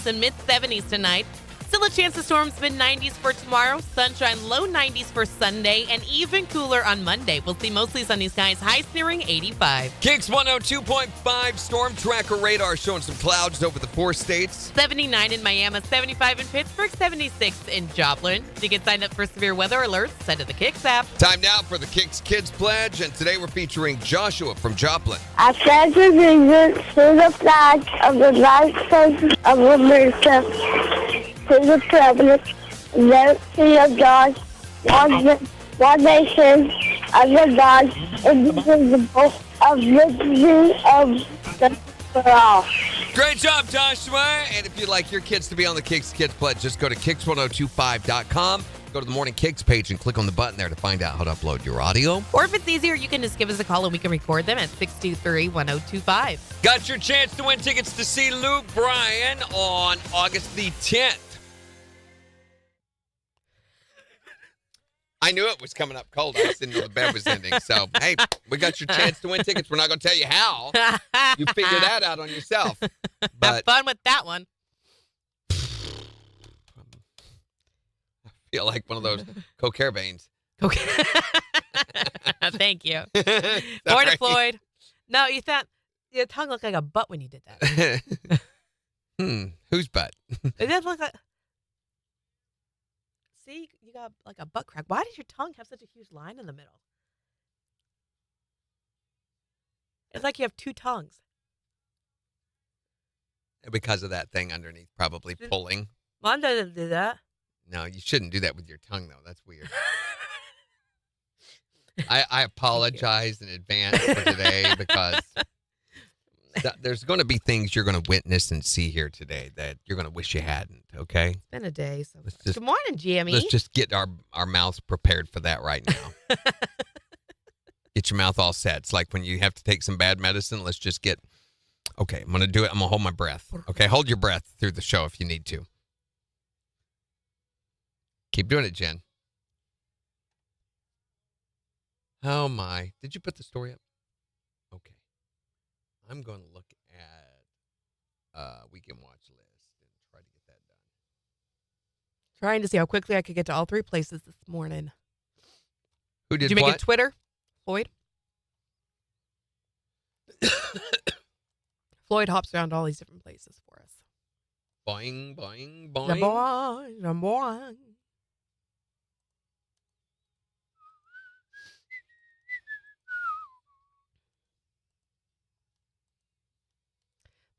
storms and mid-70s tonight. Still a chance of storms, mid-90s for tomorrow. Sunshine, low 90s for Sunday, and even cooler on Monday. We'll see mostly sunny skies, highs nearing 85. KIX 102.5 storm tracker radar showing some clouds over the 4 states. 79 in Miami, 75 in Pittsburgh, 76 in Joplin. You can sign up for severe weather alerts. Send to the KIX app. Time now for the KIX Kids Pledge, and today we're featuring Joshua from Joplin. I pledge allegiance to the flag of the United States of America, to the Republic, liberty of God, one nation, under God, indivisible, of liberty of justice for all. Great job, Joshua. And if you'd like your kids to be on the KIX Kids Pledge, just go to KIX1025.com. Go to the Morning KIX page and click on the button there to find out how to upload your audio. Or if it's easier, you can just give us a call and we can record them at 623-1025. Got your chance to win tickets to see Luke Bryan on August the 10th. I knew it was coming up cold. I just didn't know the bed was ending. So, hey, we got your chance to win tickets. We're not going to tell you how. You figure that out on yourself. Have But fun with that one. I feel like one of those cocaine veins. Okay. Thank you. Sorry. Florida Floyd. No, you thought your tongue looked like a butt when you did that. Whose butt? It does look like... See, you got like a butt crack. Why does your tongue have such a huge line in the middle? It's like you have 2 tongues. Because of that thing underneath, probably pulling. Mine doesn't do that. No, you shouldn't do that with your tongue, though. That's weird. I apologize in advance for today because there's going to be things you're going to witness and see here today that you're going to wish you hadn't, okay? It's been a day. So Good morning, Jamie. Let's just get our mouths prepared for that right now. Get your mouth all set. It's like when you have to take some bad medicine. Let's just get, okay, I'm going to do it. I'm going to hold my breath. Okay, hold your breath through the show if you need to. Keep doing it, Jen. Oh, my. Did you put the story up? Okay. I'm going to look at weekend watch list and try to get that done. Trying to see how quickly I could get to all 3 places this morning. Who did you make what? it Twitter, Floyd? Floyd hops around all these different places for us. Boing, boing, The boing. boy, the boy.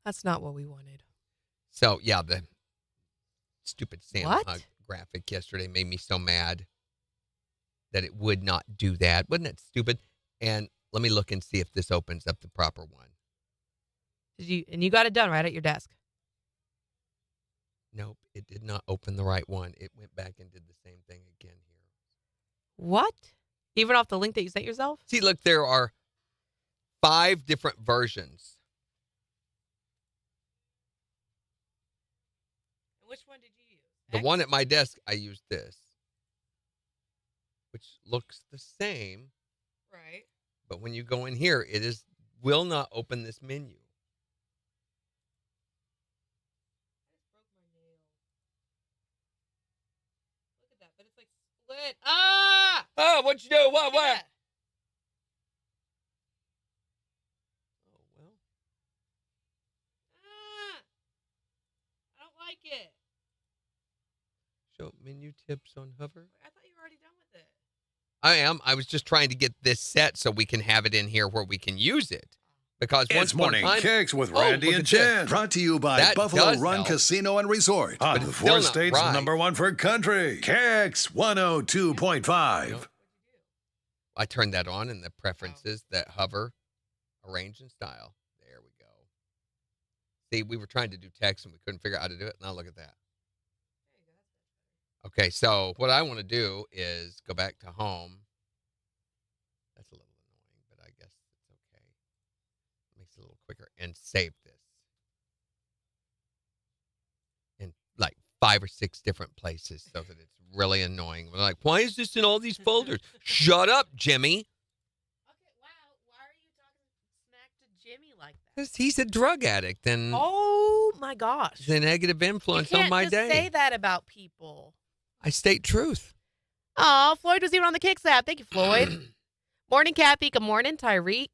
That's not what we wanted. So, yeah, the stupid Santa What? hug graphic yesterday made me so mad that it would not do that. Wasn't that stupid? And let me look and see if this opens up the proper one. And you got it done right at your desk. Nope, it did not open the right one. It went back and did the same thing again here. What? Even off the link that you sent yourself? See, look, there are 5 different versions. Which one did you use? The one at my desk, I used this, which looks the same. Right. But when you go in here, will not open this menu. I just broke my nail. Look at that, but it's like split. Ah! Oh, what'd you do? What? Look at that. Oh, well. Ah! I don't like it. Show menu tips on hover. I thought you were already done with it. I am. I was just trying to get this set so we can have it in here where we can use it. Because It's Morning KIX with Randy look and at Jen. this. Brought to you by That Buffalo does Run help. Casino and Resort. On But the it's still 4 not states, right. #1 for country. KIX 102.5. I turned that on in the preferences that hover, arrange and style. There we go. See, we were trying to do text and we couldn't figure out how to do it. Now look at that. Okay, so what I want to do is go back to home. That's a little annoying, but I guess it's okay. It makes it a little quicker. And save this. In like 5 or 6 different places so that it's really annoying. We're like, why is this in all these folders? Shut up, Jimmy. Okay, wow. Why are you talking smack to Jimmy like that? Because he's a drug addict and Oh my gosh. he's a negative influence you can't on my just day. say that about people. I state truth. Oh, Floyd was even on the KIX app. Thank you, Floyd. Morning, Kathy. Good morning, Tyreek.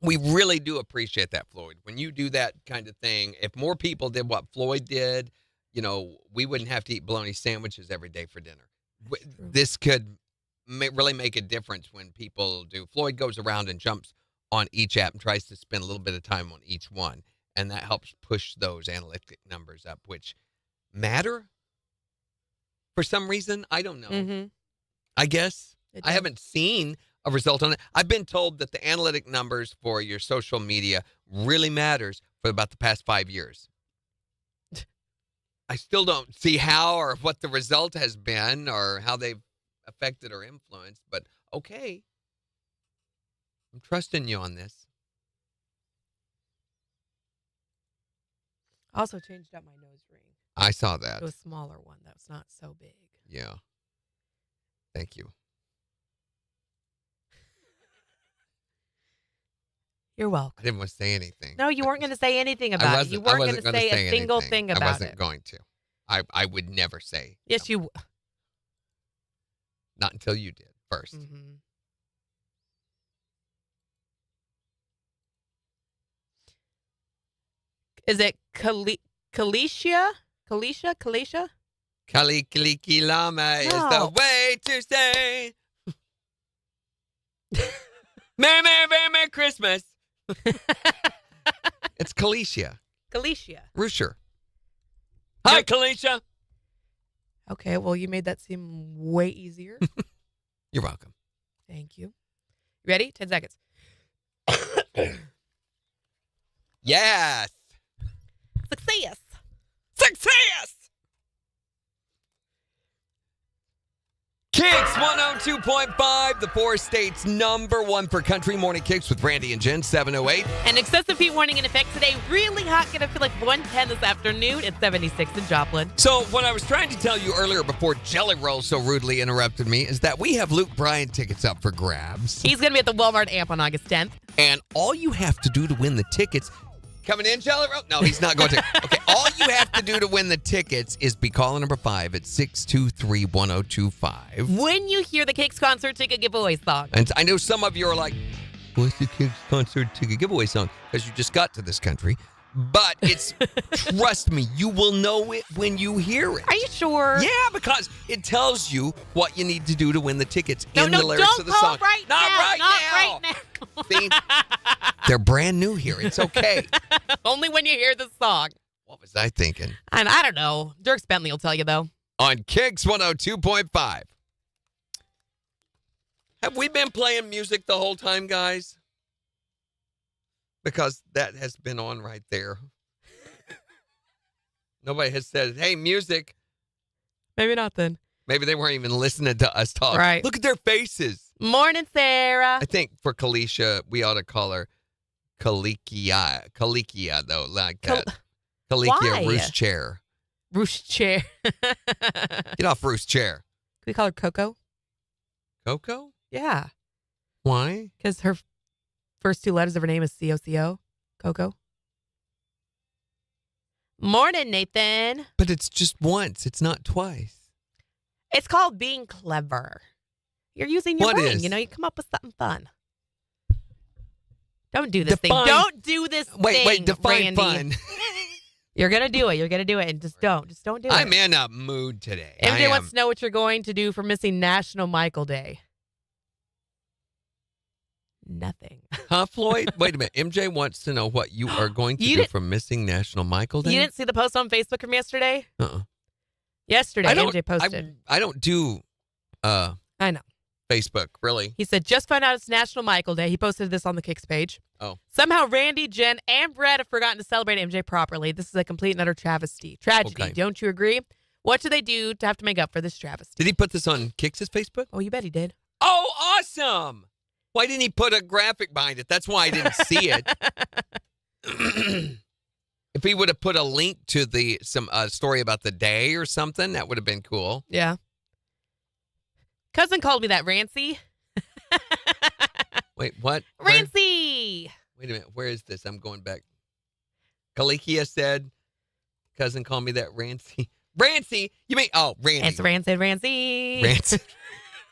We really do appreciate that, Floyd. When you do that kind of thing, if more people did what Floyd did, we wouldn't have to eat bologna sandwiches every day for dinner. This could really make a difference when people do. Floyd goes around and jumps on each app and tries to spend a little bit of time on each one, and that helps push those analytic numbers up, which matter for some reason. I don't know. Mm-hmm. I guess I haven't seen a result on it. I've been told that the analytic numbers for your social media really matters for about the past 5 years. I still don't see how or what the result has been or how they've affected or influenced, but okay. I'm trusting you on this. Also changed up my nose ring. I saw that. To a smaller one that was not so big. Yeah. Thank you. You're welcome. I didn't want to say anything. No, you weren't going to say anything about it. You weren't going to say a single thing about it. I wasn't going to. I would never say. Yes, you. Not until you did first. Mm-hmm. Is it Kalisha? Kalisha? Kaliki Lama is the way to say Merry, Merry, Merry, Merry Christmas. It's Kalisha. Kalisha. Rusher. Hi, Kalisha. Okay, well, you made that seem way easier. You're welcome. Thank you. You ready? 10 seconds. Yes. Success. Success. KIX 102.5, the 4 states #1 for country morning KIX with Randy and Jen, 708. An excessive heat warning in effect today. Really hot. Going to feel like 110 this afternoon. It's 76 in Joplin. So what I was trying to tell you earlier before Jelly Roll so rudely interrupted me is that we have Luke Bryan tickets up for grabs. He's going to be at the Walmart Amp on August 10th. And all you have to do to win the tickets... Coming in, Jelly Roll? No, he's not going to. Okay, all you have to do to win the tickets is be caller number 5 at 623-1025. When you hear the KIX concert ticket giveaway song. And I know some of you are like, what's the KIX concert ticket giveaway song? Because you just got to this country. But it's, trust me, you will know it when you hear it. Are you sure? Yeah, because it tells you what you need to do to win the tickets in the lyrics of the song. Not right now. See, they're brand new here. It's okay. Only when you hear the song. What was I thinking? And I don't know. Dirk Bentley will tell you, though. On KIX 102.5. Have we been playing music the whole time, guys? Because that has been on right there. Nobody has said, hey, music. Maybe not then. Maybe they weren't even listening to us talk. Right. Look at their faces. Morning, Sarah. I think for Kalisha, we ought to call her Kalikia. Kalikia, though, like that. Kalikia Why? Roost Chair. Roost Chair. Get off Roost Chair. Can we call her Coco? Coco? Yeah. Why? Because her first 2 letters of her name is C-O-C-O. Coco. Morning, Nathan. But it's just once. It's not twice. It's called being clever. You're using your What brain. is? You know, you come up with something fun. Don't do this Define- thing. Don't do this thing, Wait, define Randy. fun. You're going to do it. You're going to do it. And just don't do it. I'm in a mood today. MJ wants to know what you're going to do for missing National Michael Day. Nothing. Huh, Floyd? Wait a minute. MJ wants to know what you are going to do for missing National Michael Day. You didn't see the post on Facebook from yesterday? Uh-uh. Yesterday, MJ posted. I don't do I know. Facebook, really. He said, just found out it's National Michael Day. He posted this on the KIX page. Oh. Somehow Randy, Jen, and Brett have forgotten to celebrate MJ properly. This is a complete and utter travesty. Tragedy. Okay. Don't you agree? What do they do to have to make up for this travesty? Did he put this on KIX's Facebook? Oh, you bet he did. Oh, awesome. Why didn't he put a graphic behind it? That's why I didn't see it. If he would have put a link to some story about the day or something, that would have been cool. Yeah. Cousin called me that, Rancy. Wait, what? Rancy. Wait a minute. Where is this? I'm going back. Kalikia said, cousin called me that Rancy. Rancy? You mean, Randy. It's Rancid Rancy. Rancid.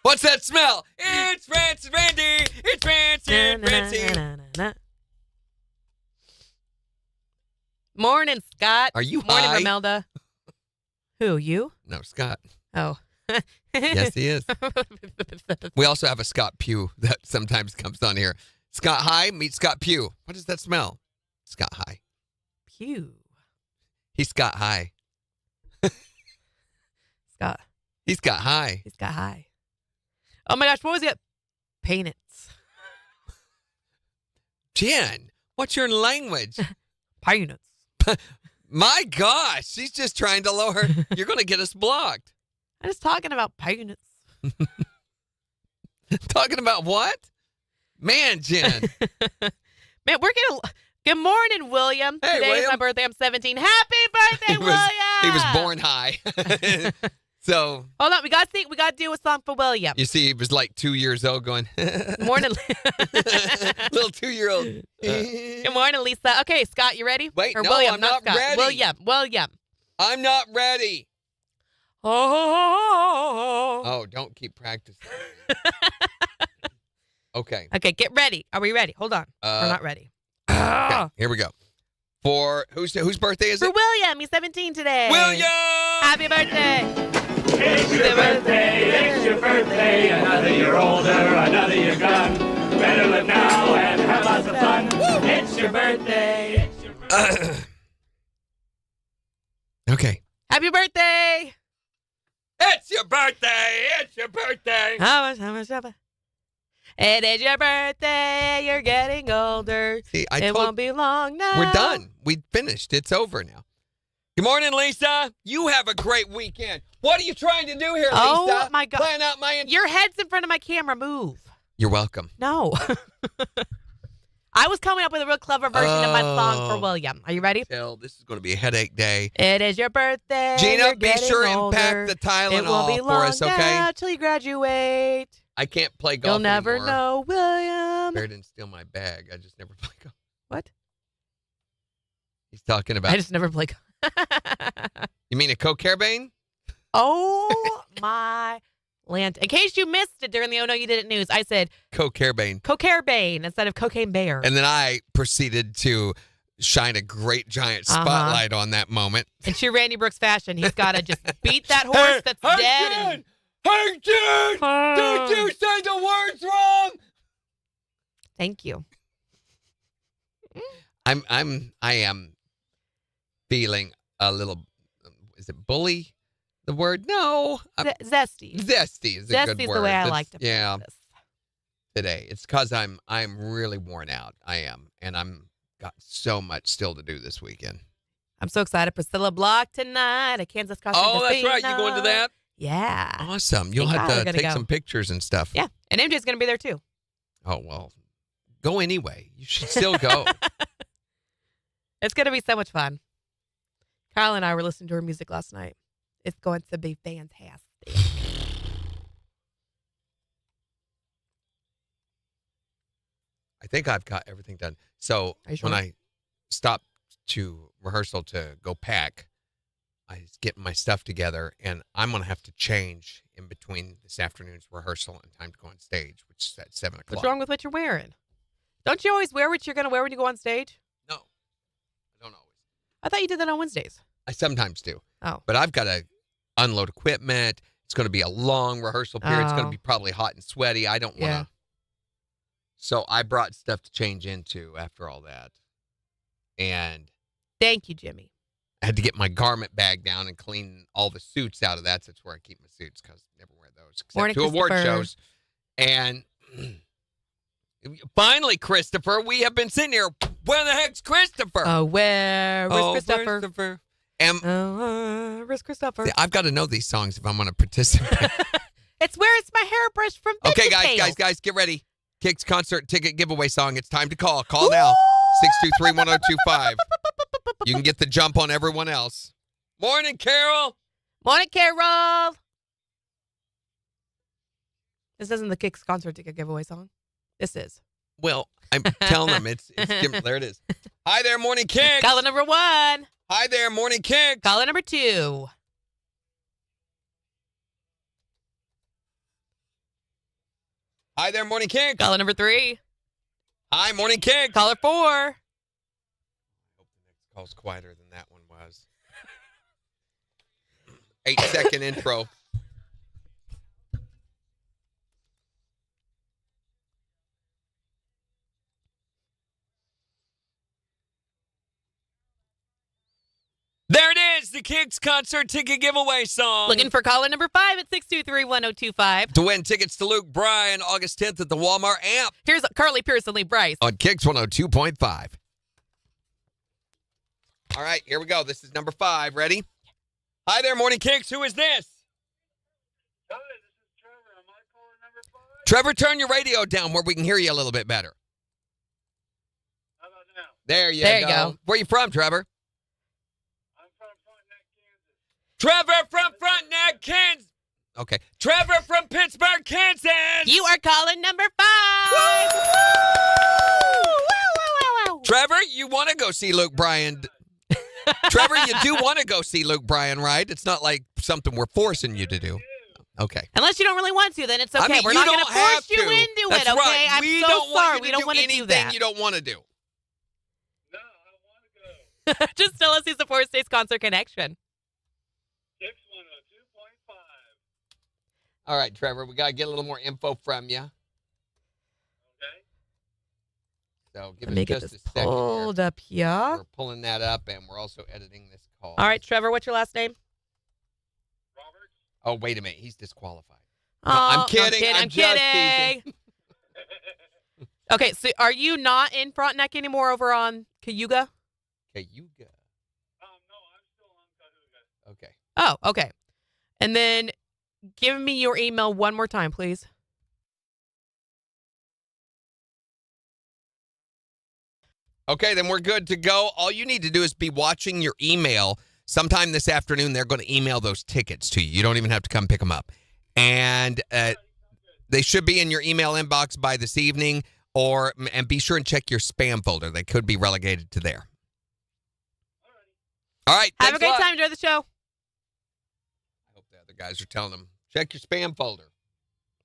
What's that smell? It's Rancid Randy. It's Rancid Rancy. Morning, Scott. Are you Morning, high? Romelda. Who, you? No, Scott. Oh. Yes, he is. We also have a Scott Pugh that sometimes comes on here. Scott High, meet Scott Pugh. What does that smell? Scott High. Pew. He's Scott High. Scott. He's got high. He's got high. Oh my gosh, what was it? Peanuts. Jen, what's your language? Peanuts. My gosh, she's just trying to lower. You're going to get us blocked. I'm just talking about peanuts. Talking about what? Man, Jen. Man, we're getting. Good morning, William. Hey, Today's William. my birthday. I'm 17. Happy birthday, William! He was born high. So. Hold on, we got to do a song for William. You see, he was like 2 years old going. Morning. Little 2-year-old. Good morning, Lisa. Okay, Scott, you ready? Wait, or no, William, I'm not Scott. ready. William. I'm not ready. Oh. Oh, don't keep practicing. Okay. Okay, get ready. Are we ready? Hold on. We're not ready. Okay, here we go. For whose birthday is For it? William. He's 17 today. William! Happy birthday. It's your birthday, it's your birthday, another year older, another year gone. Better live now and have lots of fun. It's your birthday, it's your birthday. Okay. Happy birthday. It's your birthday! It's your birthday! How much? It is your birthday. You're getting older. See, It won't be long now. We're done. We finished. It's over now. Good morning, Lisa. You have a great weekend. What are you trying to do here, Lisa? Oh, my God. Plan out my... Your head's in front of my camera. Move. You're welcome. No. I was coming up with a real clever version of my song for William. Are you ready? Tell, this is going to be a headache day. It is your birthday. Gina, You're be getting sure older. and pack the It won't be Tylenol long for us, okay? now till you graduate. I can't play golf You'll never anymore. know, William. Bear didn't steal my bag. I just never play golf. What? He's talking about... I just never play. You mean a co-carebane? Oh my land! In case you missed it during the Oh No You Didn't news, I said Co-carebane. Cocaine instead of Cocaine Bear. And then I proceeded to shine a great giant spotlight on that moment. In true Randy Brooks fashion, he's got to just beat that horse that's dead. And, Hey, Jen! Did you say the words wrong? thank you. I am feeling a little. Is it bully? The word? No. Zesty. Zesty is a good Zesty's word. the way I That's- like to put Yeah, this. today. It's because I'm really worn out. I am, and I'm got so much still to do this weekend. I'm so excited. Priscilla Block tonight at Kansas City. Oh, that's right. You going to that? Yeah. Awesome. You'll Thank have God to we're gonna take go. some pictures and stuff. Yeah. And MJ's going to be there too. Oh, well, go anyway. You should still go. It's going to be so much fun. Kyle and I were listening to her music last night. It's going to be fantastic. I think I've got everything done. So Are you sure? when I stopped to rehearsal to go pack, I was getting my stuff together, and I'm going to have to change in between this afternoon's rehearsal and time to go on stage, which is at 7 o'clock. What's wrong with what you're wearing? Don't you always wear what you're going to wear when you go on stage? No, I don't always. I thought you did that on Wednesdays. I sometimes do. Oh. But I've got to unload equipment. It's going to be a long rehearsal period. It's going to Oh. be probably hot and sweaty. I don't want to. Yeah. So I brought stuff to change into after all that. And Thank you, Jimmy. I had to get my garment bag down and clean all the suits out of that. So that's where I keep my suits because I never wear those except Morning, to award Christopher. shows. And finally, Christopher, we have been sitting here. Where the heck's Christopher? Oh, where's Christopher? Christopher. And Where's Christopher? see, I've got to know these songs if I'm going to participate. It's where it's my hairbrush from Okay, VeggieTales. guys, get ready. KIX concert ticket giveaway song. It's time to call. Call now. 623-1025. You can get the jump on everyone else. Morning, Carol. Morning, Carol. This isn't the KIX concert ticket giveaway song. This is. Well, I'm telling them it's there it is. Hi there, Morning Kicks. Caller number 1. Hi there, Morning Kicks. Caller number 2. Hi there, Morning Kicks. Caller number 3. Hi, Morning Kicks. Caller 4. I hope the next call's quieter than that one was. 8-second intro. There it is, the KIX concert ticket giveaway song. Looking for caller number 5 at 623-1025. To win tickets to Luke Bryan August 10th at the Walmart Amp Here's Carly Pierce and Lee Bryce. on KIX 102.5. All right, here we go. This is number 5. Ready? Hi there, Morning Kicks. Who is this? Hi, this is Trevor. Am I caller number 5? Trevor, turn your radio down where we can hear you a little bit better. How about now? There you There you go. go. Where you from, Trevor? I'm from Frontenac, Kansas. Trevor from Frontenac, Kansas. Okay. Trevor from Pittsburgh, Kansas. You are caller number 5. Trevor, you want to go see Luke Bryan. Trevor, you do want to go see Luke Bryan, right? It's not like something we're forcing you to do. Okay. Unless you don't really want to, then it's okay. I mean, We're you not going don't to force have you to. into That's it, okay? right. I'm We so don't want sorry. you We to don't do want to do anything that. you don't want to do. No, I want to go. Just tell us he's the 4 States Concert Connection. KIX 102.5. All right, Trevor, we got to get a little more info from you. Okay. So give Let me us get just this a second here. pulled up here. We're pulling that up, and we're also editing this call. All right, Trevor, what's your last name? Robert? Oh, wait a minute. He's disqualified. Oh, I'm kidding. I'm just kidding. teasing. Okay, so are you not in Frontenac anymore over on Cayuga? Cayuga. No, I'm still on Cayuga. Okay. Oh, okay. And then give me your email one more time, please. Okay, then we're good to go. All you need to do is be watching your email. Sometime this afternoon, they're going to email those tickets to you. You don't even have to come pick them up. And they should be in your email inbox by this evening, and be sure and check your spam folder. They could be relegated to there. All right. Have a thanks great lot. time. Enjoy the show. I hope the other guys are telling them, check your spam folder.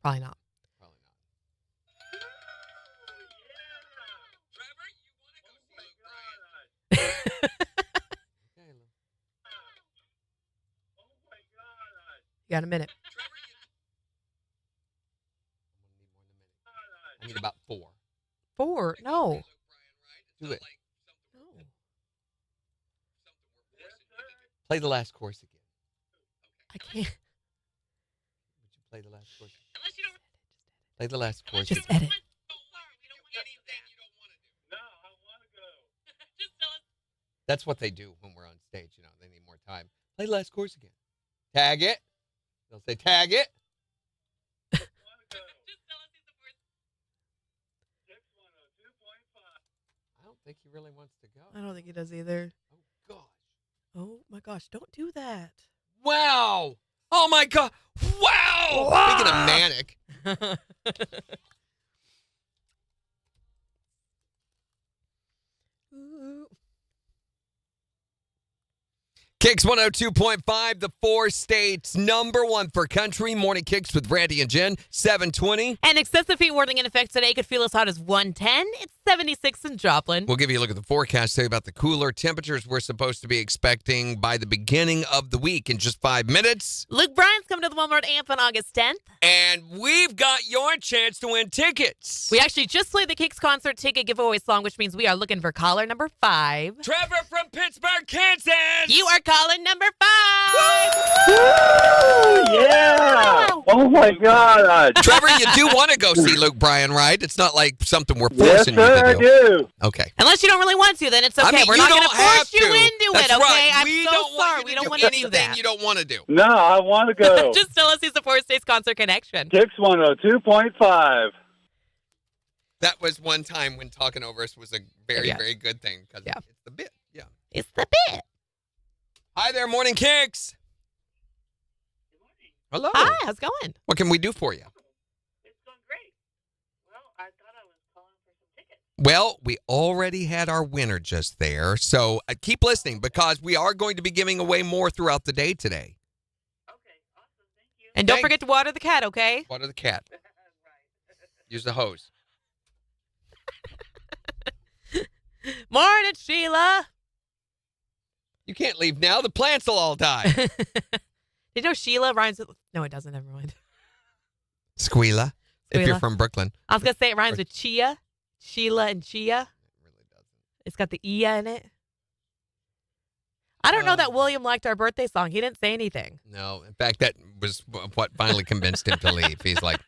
Probably not. Probably not. Trevor, you want to go see Luke Bryan? Oh my God. You got a minute. Trevor, I need about 4. 4? No. Do it. No. Play the last chorus again. I can't. Would you play the last chorus? Play the last chorus. Just again. edit. No, I want to go. That's what they do when we're on stage. You know, they need more time. Play the last chorus again. Tag it. They'll say tag it. I want to go. KIX 102.5. I don't think he really wants to go. I don't think he does either. Oh gosh. Oh my gosh, don't do that. Wow. Oh my God. Wow. Speaking of manic. KIX 102.5, the 4 states number 1 for country. Morning Kicks with Randy and Jen, 720. An excessive heat warning in effect today could feel as hot as 110. It's 76 in Joplin. We'll give you a look at the forecast, tell you about the cooler temperatures we're supposed to be expecting by the beginning of the week in just 5 minutes. Luke Bryan's coming to the Walmart Amp on August 10th. And we've got your chance to win tickets. We actually just played the KIX concert ticket giveaway song, which means we are looking for caller number 5. Trevor from Pittsburgh, Kansas. You are caller number 5. Yeah! Oh my God! Trevor, you do want to go see Luke Bryan, right? It's not like something we're Yes, forcing sir, I you to do. do. Okay. Unless you don't really want to, then it's okay. I mean, We're you not going to don't have force you to. into That's it, okay? right. I'm We so don't want sorry. you We to don't do want to do anything that. you don't want to do. No, I want to go. Just tell us he's the 4 States Concert Connection. KIX 102.5. That was one time when talking over us was a very, Yes. very good thing because Yeah. it's the bit. Yeah. It's the bit. Hi there, Morning Kicks. Hello. Hi, how's it going? What can we do for you? It's going great. Well, I thought I was calling for some tickets. Well, we already had our winner just there, so keep listening because we are going to be giving away more throughout the day today. And don't Thanks. forget to water the cat, okay? Water the cat. Use the hose. Morning, Sheila. You can't leave now. The plants will all die. Did you know Sheila rhymes with... No, it doesn't. Never mind. Squeala, if you're Squeala. from Brooklyn. I was going to say it rhymes with chia. Sheila and chia. It really doesn't. It's got the Ia in it. I don't know that William liked our birthday song. He didn't say anything. No. In fact, that was what finally convinced him to leave. He's like,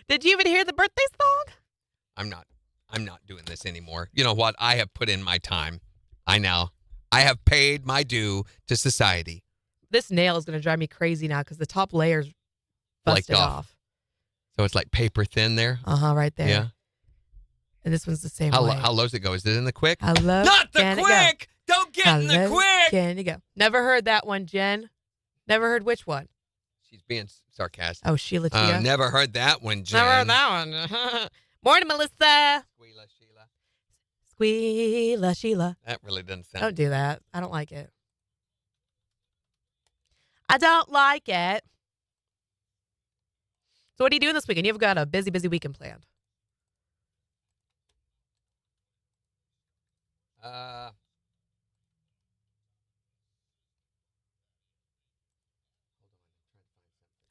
Did you even hear the birthday song? I'm not doing this anymore. You know what? I have put in my time. I have paid my due to society. This nail is going to drive me crazy now because the top layer's busted Flaked off. off. So it's like paper thin there. Right there. Yeah. And this one's the same How way. low does it go? Is it in the quick? How low Not the can it go? quick! Don't get in the How low quick! Can you go? Never heard that one, Jen. Never heard which one? She's being sarcastic. Oh, Sheila Tia. Never heard that one, Jen. Never heard that one. Morning, Melissa. Squeala, Sheila. Squeala, Sheila. That really doesn't sound. Don't do that. I don't like it. I don't like it. So what are you doing this weekend? You've got a busy weekend planned.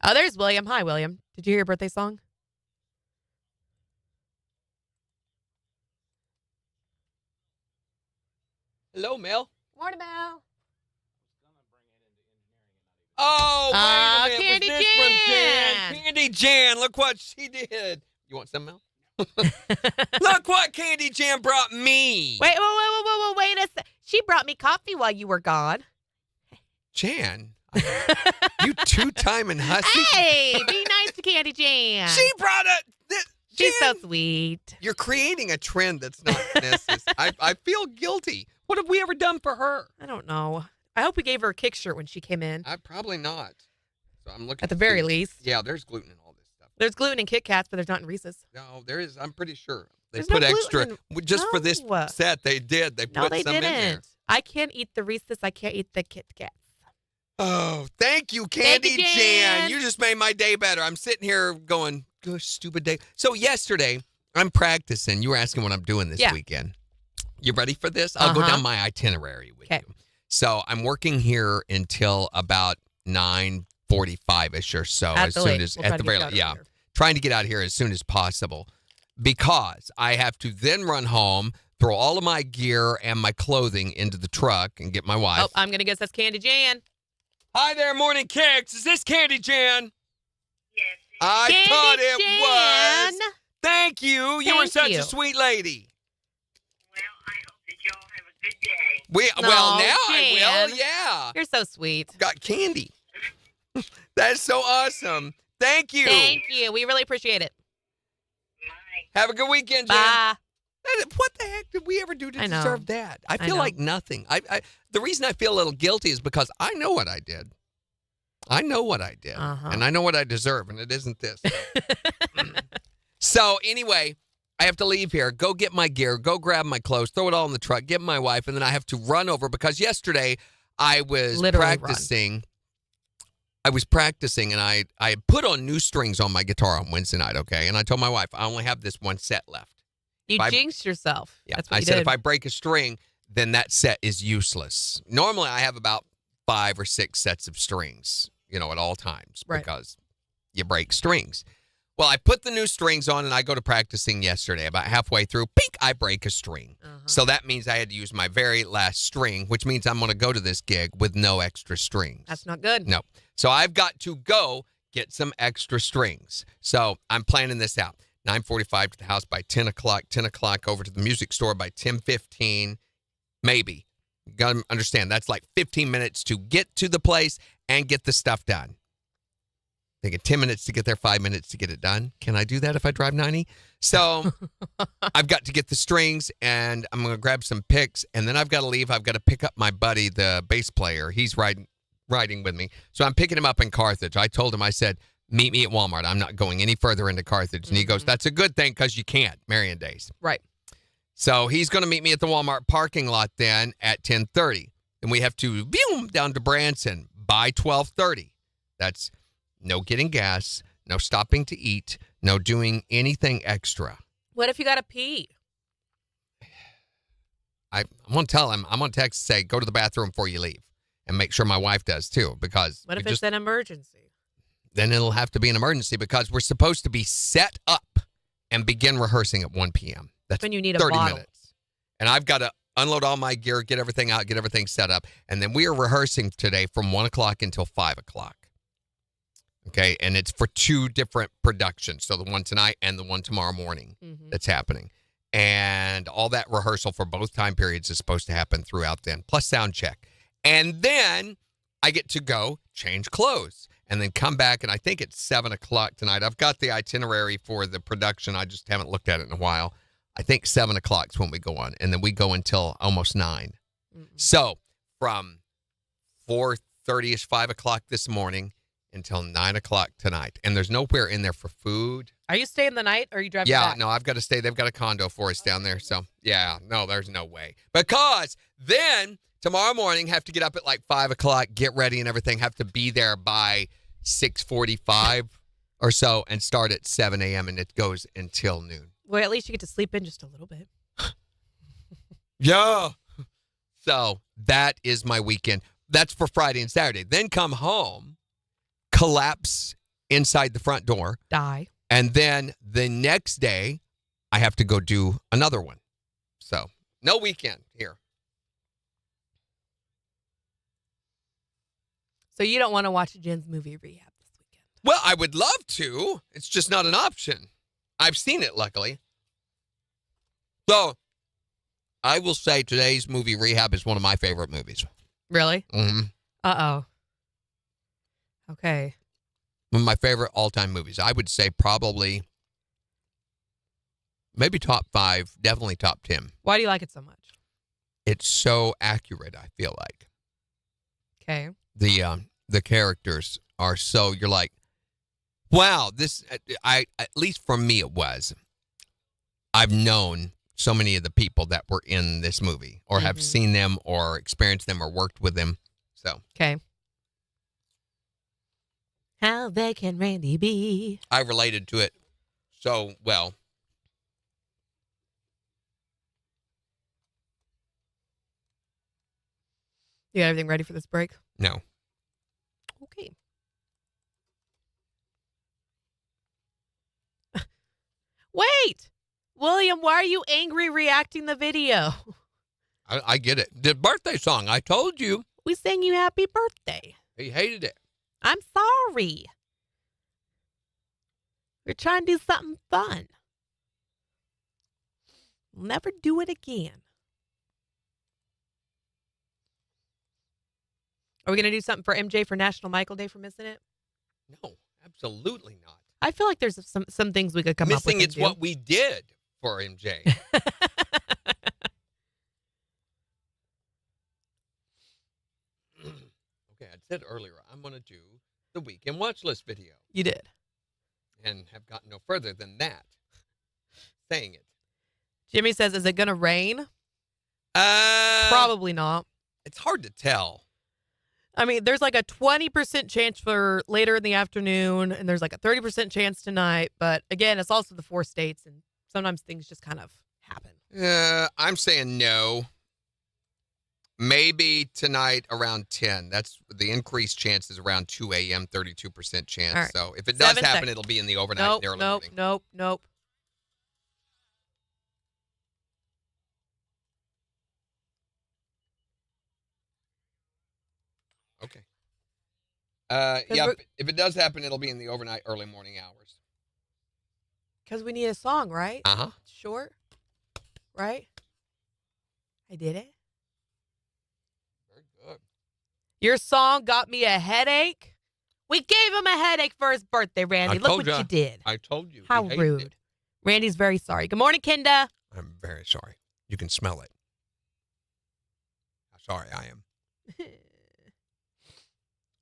Oh, there's William. Hi, William. Did you hear your birthday song? Hello, Mel. Morning, Mel. Oh, wait a minute. Candy Was this from Jan. Candy Jan. Look what she did. You want some, Mel? Look what Candy Jan brought me. Wait a sec. She brought me coffee while you were gone. Jan, you two-timing hussy. Hey, be nice to Candy Jan. She brought it. She's so Jan, sweet. you're creating a trend that's not necessary. I feel guilty. What have we ever done for her? I don't know. I hope we gave her a KIX shirt when she came in. Probably not. So I'm looking At the to very see. least. Yeah, there's gluten in all this stuff. There's gluten in Kit Kats, but there's not in Reese's. No, there is. I'm pretty sure they There's put no extra gluten. just for this No. set. They did. They No, put they some in there. didn't. I can't eat the Reese's. I can't eat the Kit Kats. Oh, thank you, Candy Thank you, Jan. Jan. You just made my day better. I'm sitting here going, gosh, stupid day. So yesterday, I'm practicing. You were asking what I'm doing this weekend. You ready for this? I'll go down my itinerary with you. So I'm working here until about 9:45-ish or so. At the latest. We'll try at to the get very you out yeah, earlier. trying to get out here as soon as possible because I have to then run home, throw all of my gear and my clothing into the truck and get my wife. Oh, I'm going to guess that's Candy Jan. Hi there, Morning Kicks. Is this Candy Jan? Yes. I Candy thought it Jan. was. Thank you. You were Thank such you. a sweet lady. Well, I hope that y'all have a good day. Well, now Jan. I will. Yeah. You're so sweet. Got candy. That's so awesome. Thank you. Thank you. We really appreciate it. Bye. Have a good weekend, Jan. Bye. What the heck did we ever do to I know. deserve that? I I feel know. like nothing. The reason I feel a little guilty is because I know what I did. I know what I did. And I know what I deserve, and it isn't this. So anyway, I have to leave here, go get my gear, go grab my clothes, throw it all in the truck, get my wife, and then I have to run over because yesterday I was Literally practicing. I was practicing, and I put on new strings on my guitar on Wednesday night, okay? And I told my wife, I only have this one set left. You If I- jinxed yourself. Yeah, That's what I you said did. if I break a string, then that set is useless. Normally, I have about 5 or 6 sets of strings, at all times Right. because you break strings. Well, I put the new strings on, and I go to practicing yesterday. About halfway through, pink, I break a string. So that means I had to use my very last string, which means I'm going to go to this gig with no extra strings. That's not good. No. So I've got to go get some extra strings. So I'm planning this out. 9:45 to the house by 10 o'clock, 10 o'clock over to the music store by 10:15, maybe. You got to understand, that's like 15 minutes to get to the place and get the stuff done. Thinking 10 minutes to get there, 5 minutes to get it done. Can I do that if I drive 90? So I've got to get the strings, and I'm going to grab some picks, and then I've got to leave. I've got to pick up my buddy, the bass player. He's riding with me. So I'm picking him up in Carthage. I told him, I said, meet me at Walmart. I'm not going any further into Carthage. And he goes, that's a good thing because you can't, Marion Days. Right. So he's going to meet me at the Walmart parking lot then at 10:30. And we have to boom down to Branson by 12:30. That's no getting gas, no stopping to eat, no doing anything extra. What if you got to pee? I'm going to tell him, I'm going to text, say, go to the bathroom before you leave. And make sure my wife does too, because What if it's an emergency? Then it'll have to be an emergency because we're supposed to be set up and begin rehearsing at 1 p.m. That's When you need a 30 bottle. minutes. And I've got to unload all my gear, get everything out, get everything set up. And then we are rehearsing today from 1 o'clock until 5 o'clock. Okay. And it's for 2 different productions. So the one tonight and the one tomorrow morning that's happening. And all that rehearsal for both time periods is supposed to happen throughout then, plus sound check. And then I get to go change clothes and then come back. And I think it's 7 o'clock tonight. I've got the itinerary for the production. I just haven't looked at it in a while. I think 7 o'clock is when we go on. And then we go until almost 9. So from 4:30ish, 5 o'clock this morning until 9 o'clock tonight. And there's nowhere in there for food. Are you staying the night or are you driving Yeah, back? no, I've got to stay. They've got a condo for us down there. So, yeah, no, there's no way. Because then tomorrow morning, have to get up at like 5 o'clock, get ready and everything, have to be there by 6:45 or so and start at 7 a.m. and it goes until noon. Well, at least you get to sleep in just a little bit. Yeah. So that is my weekend. That's for Friday and Saturday. Then come home, collapse inside the front door. Die. And then the next day, I have to go do another one. So no weekend here. So you don't want to watch Jen's movie rehab this weekend? Well, I would love to. It's just not an option. I've seen it, luckily. So I will say today's movie Rehab is one of my favorite movies. Really? Mm-hmm. Uh-oh. Okay. One of my favorite all-time movies. I would say probably maybe top 5, definitely top 10. Why do you like it so much? It's so accurate, I feel like. Okay. The characters are so, you're like, wow, this, at least for me it was. I've known so many of the people that were in this movie or have seen them or experienced them or worked with them. So. Okay. How big can Randy be? I related to it so well. You got everything ready for this break? No. Okay. Wait! William, why are you angry reacting the video? I get it. The birthday song, I told you. We sang you happy birthday. He hated it. I'm sorry. We're trying to do something fun. We'll never do it again. Are we going to do something for MJ for National Michael Day for missing it? No, absolutely not. I feel like there's some things we could come up with. Missing it's what we did for MJ. Okay, I said earlier, I'm going to do the weekend watch list video. You did. And have gotten no further than that. Saying it. Jimmy says, is it going to rain? Probably. Probably not. It's hard to tell. I mean, there's like a 20% chance for later in the afternoon, and there's like a 30% chance tonight. But again, it's also the 4 states, and sometimes things just kind of happen. I'm saying no. Maybe tonight around 10. That's the increased chance is around 2 a.m., 32% chance. All right. So if it does 7 happen, seconds. it'll be in the overnight and the early morning. Nope. Okay. Yeah, if it does happen, it'll be in the overnight, early morning hours. Because we need a song, right? Uh-huh. Short, right? I did it. Very good. Your song got me a headache. We gave him a headache for his birthday, Randy. Look what you did. I told you. How He hated rude. it. Randy's very sorry. Good morning, Kinda. I'm very sorry. You can smell it. How sorry I am.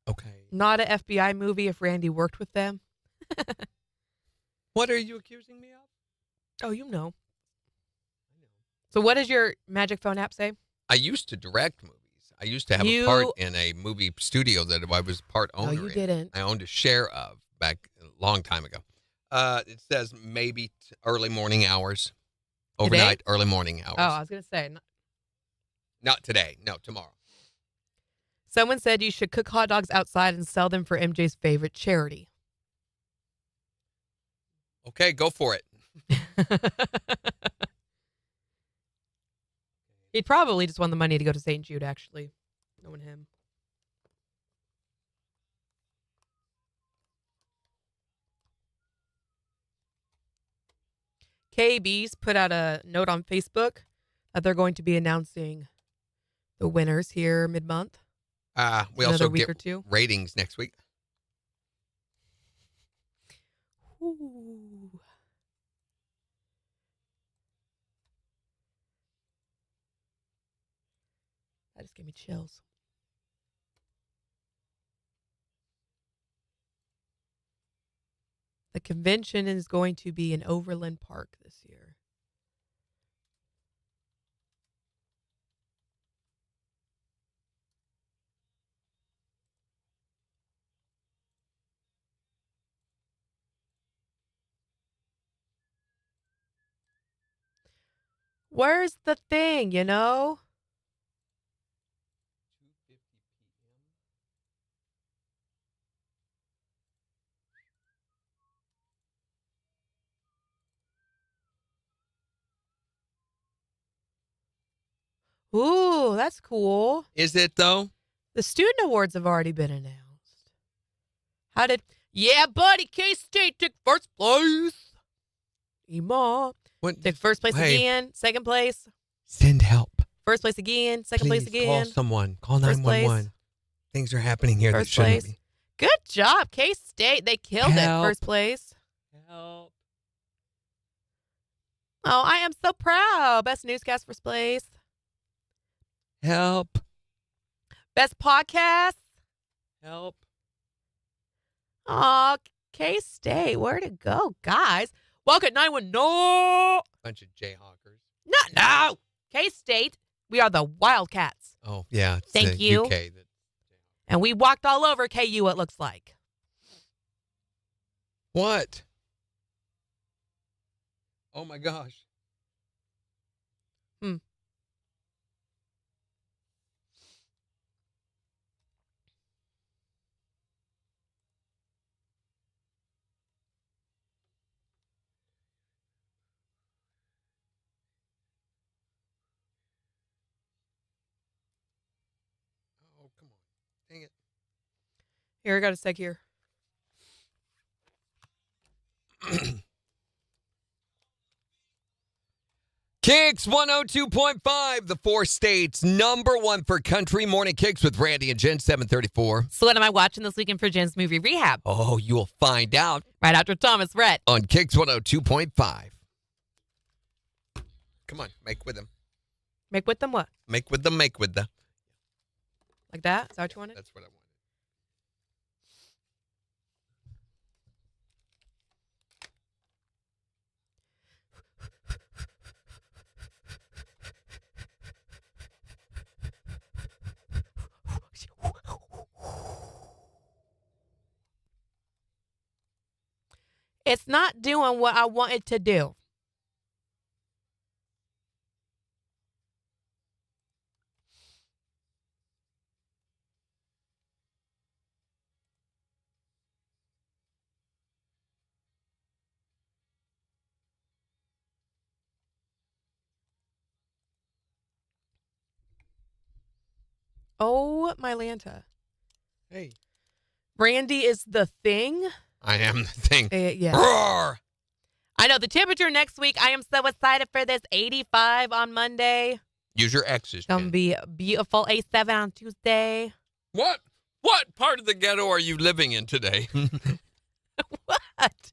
Okay. Not an FBI movie if Randy worked with them. What are you accusing me of? Oh, you know. So what does your Magic Phone app say? I used to direct movies. I used to have a part in a movie studio that I was part owner No, you in. didn't. I owned a share of back a long time ago. It says maybe early morning hours. Overnight, early morning hours. Oh, I was going to say. Not today. No, tomorrow. Someone said you should cook hot dogs outside and sell them for MJ's favorite charity. Okay, go for it. He'd probably just want the money to go to St. Jude, actually, knowing him. KB's put out a note on Facebook that they're going to be announcing the winners here mid-month. We Another also week get or two. ratings next week. Ooh. That just gave me chills. The convention is going to be in Overland Park this year. Where's the thing, you know? Ooh, that's cool. Is it, though? The student awards have already been announced. Yeah, buddy, K-State took first place. Ema. Took first place again, second place. Send help. First place again, second Please place again. call someone. Call First 911. Things are happening here First that shouldn't place. be. Good job, K-State. They killed Help. it. First place. Help. Oh, I am so proud. Best newscast, first place. Help. Best podcast. Help. Oh, K-State. Where to go, guys? Welcome at 911. No. Bunch of Jayhawkers. No. K-State. We are the Wildcats. Oh, yeah. It's Thank the you. UK that And we walked all over KU, it looks like. What? Oh, my gosh. Oh, come on. Dang it. Here, I got a sec here. KIX 102.5, the 4 states, #1 for country. Morning KIX with Randy and Jen, 734. So what am I watching this weekend for Jen's movie Rehab? Oh, you will find out Right after Thomas Rhett. on KIX 102.5. Come on, make with them. Make with them what? Make with them, make with them. Like that? Is that what you wanted? That's what I wanted. It's not doing what I want it to do. Oh, my Lanta. Hey. Randy is the thing. I am the thing. Yeah. Roar! I know the temperature next week. I am so excited for this. 85 on Monday. Use your X's. Gonna Jen. be a beautiful 87 on Tuesday. What part of the ghetto are you living in today? What?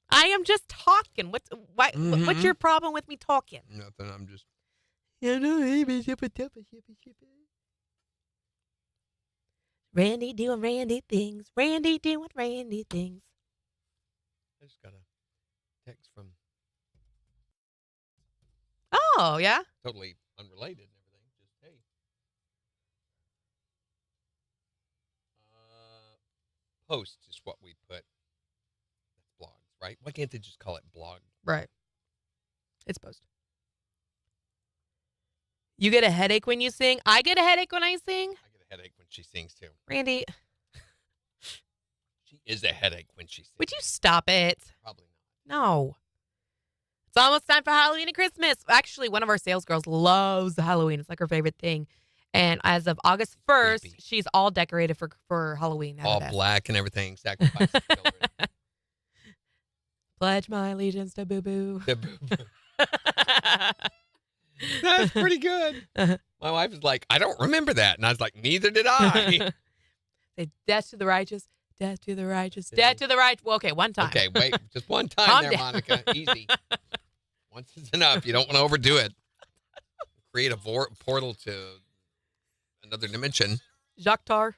I am just talking. What's your problem with me talking? Nothing. I'm just. Randy doing Randy things. Randy doing Randy things. I just got a text from Oh, yeah? Totally unrelated and everything. Just, hey. Posts is what we put. Blogs, right? Why can't they just call it blog? Right. It's post. You get a headache when you sing? I get a headache when I sing? I get a headache when she sings, too. Randy. She is a headache when she sings. Would you stop it? Probably not. No. It's almost time for Halloween and Christmas. Actually, one of our sales girls loves Halloween. It's like her favorite thing. And as of August 1st, Creepy. she's all decorated for Halloween. All black and everything. Sacrifice the children. Pledge my allegiance to Boo Boo. That's pretty good. My wife is like, I don't remember that. And I was like, neither did I. Say, death to the righteous, death to the righteous, death to the righteous. Well, okay, one time. Okay, wait. Just one time Calm there, down. Monica. Easy. Once is enough. You don't want to overdo it. Create a portal to another dimension. Jacques Tar.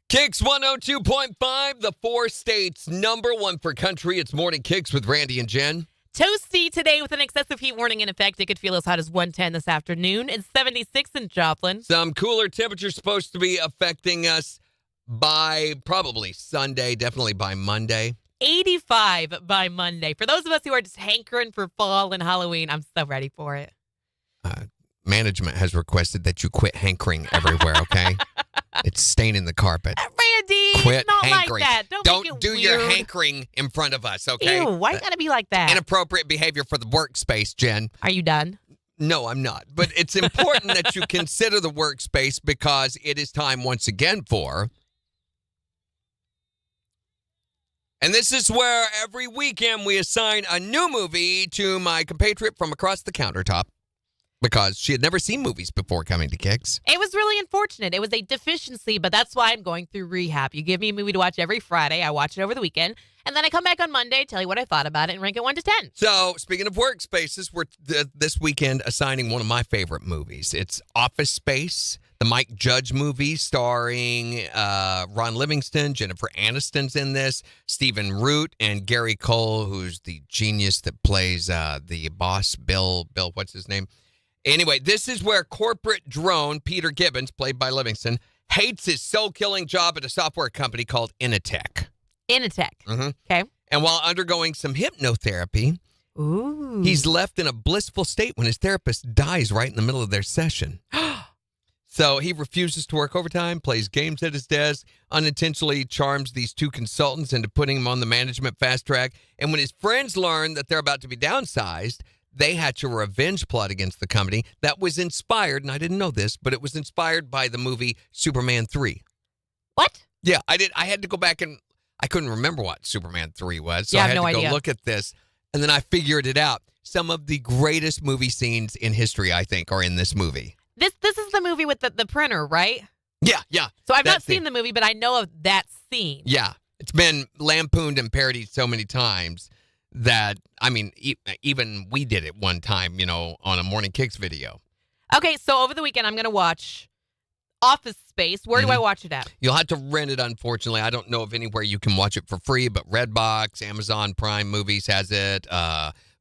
KIX 102.5, the 4 states number 1 for country. It's Morning KIX with Randy and Jen. Toasty today with an excessive heat warning in effect. It could feel as hot as 110 this afternoon. It's 76 in Joplin. Some cooler temperatures supposed to be affecting us by probably Sunday, definitely by Monday. 85 by Monday. For those of us who are just hankering for fall and Halloween, I'm so ready for it. Management has requested that you quit hankering everywhere, okay? It's staining the carpet. Randy, Quit it's not hankering. like that. Don't make it do weird. your hankering in front of us, okay? Ew, why you gotta be like that? Inappropriate behavior for the workspace, Jen. Are you done? No, I'm not. But it's important that you consider the workspace because it is time once again for... And this is where every weekend we assign a new movie to my compatriot from across the countertop because she had never seen movies before coming to KIX. It was really unfortunate. It was a deficiency, but that's why I'm going through rehab. You give me a movie to watch every Friday. I watch it over the weekend. And then I come back on Monday, tell you what I thought about it, and rank it 1 to 10. So, speaking of workspaces, we're this weekend assigning one of my favorite movies. It's Office Space, the Mike Judge movie starring Ron Livingston, Jennifer Aniston's in this, Stephen Root, and Gary Cole, who's the genius that plays the boss, Bill, what's his name? Anyway, this is where corporate drone Peter Gibbons, played by Livingston, hates his soul-killing job at a software company called Initech. Initech. Mm-hmm. Okay. And while undergoing some hypnotherapy, Ooh. he's left in a blissful state when his therapist dies right in the middle of their session. So he refuses to work overtime, plays games at his desk, unintentionally charms these 2 consultants into putting him on the management fast track. And when his friends learn that they're about to be downsized, they hatch a revenge plot against the company that was inspired, and I didn't know this, but it was inspired by the movie Superman 3. What? Yeah, I had to go back and I couldn't remember what Superman 3 was. So Yeah, I I had have no to go idea. look at this, and then I figured it out. Some of the greatest movie scenes in history, I think, are in this movie. This is the movie with the printer, right? Yeah. So I've not That's seen the movie, but I know of that scene. Yeah. It's been lampooned and parodied so many times that, I mean, even we did it one time, on a Morning KIX video. Okay, so over the weekend, I'm going to watch Office Space. Where do I watch it at? You'll have to rent it, unfortunately. I don't know of anywhere you can watch it for free, but Redbox, Amazon Prime Movies has it,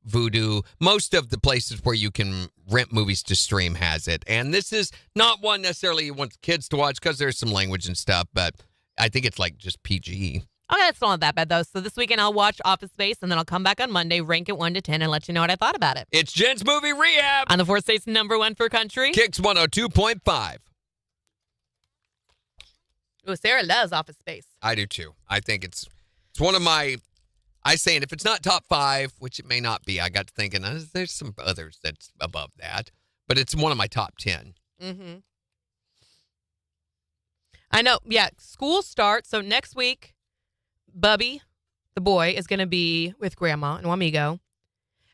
Vudu. Most of the places where you can rent movies to stream has it. And this is not one necessarily you want kids to watch because there's some language and stuff, but I think it's like just PG. Okay, that's not that bad, though. So this weekend, I'll watch Office Space, and then I'll come back on Monday, rank it 1 to 10, and let you know what I thought about it. It's Jen's Movie Rehab On the 4 states number 1 for country. KIX 102.5. Oh, Sarah loves Office Space. I do too. I think it's one of my, and if it's not top 5, which it may not be, I got to thinking there's some others that's above that, but it's one of my top 10. Mm-hmm. I know. Yeah, school starts. So next week, Bubby, the boy, is going to be with Grandma in Wamego.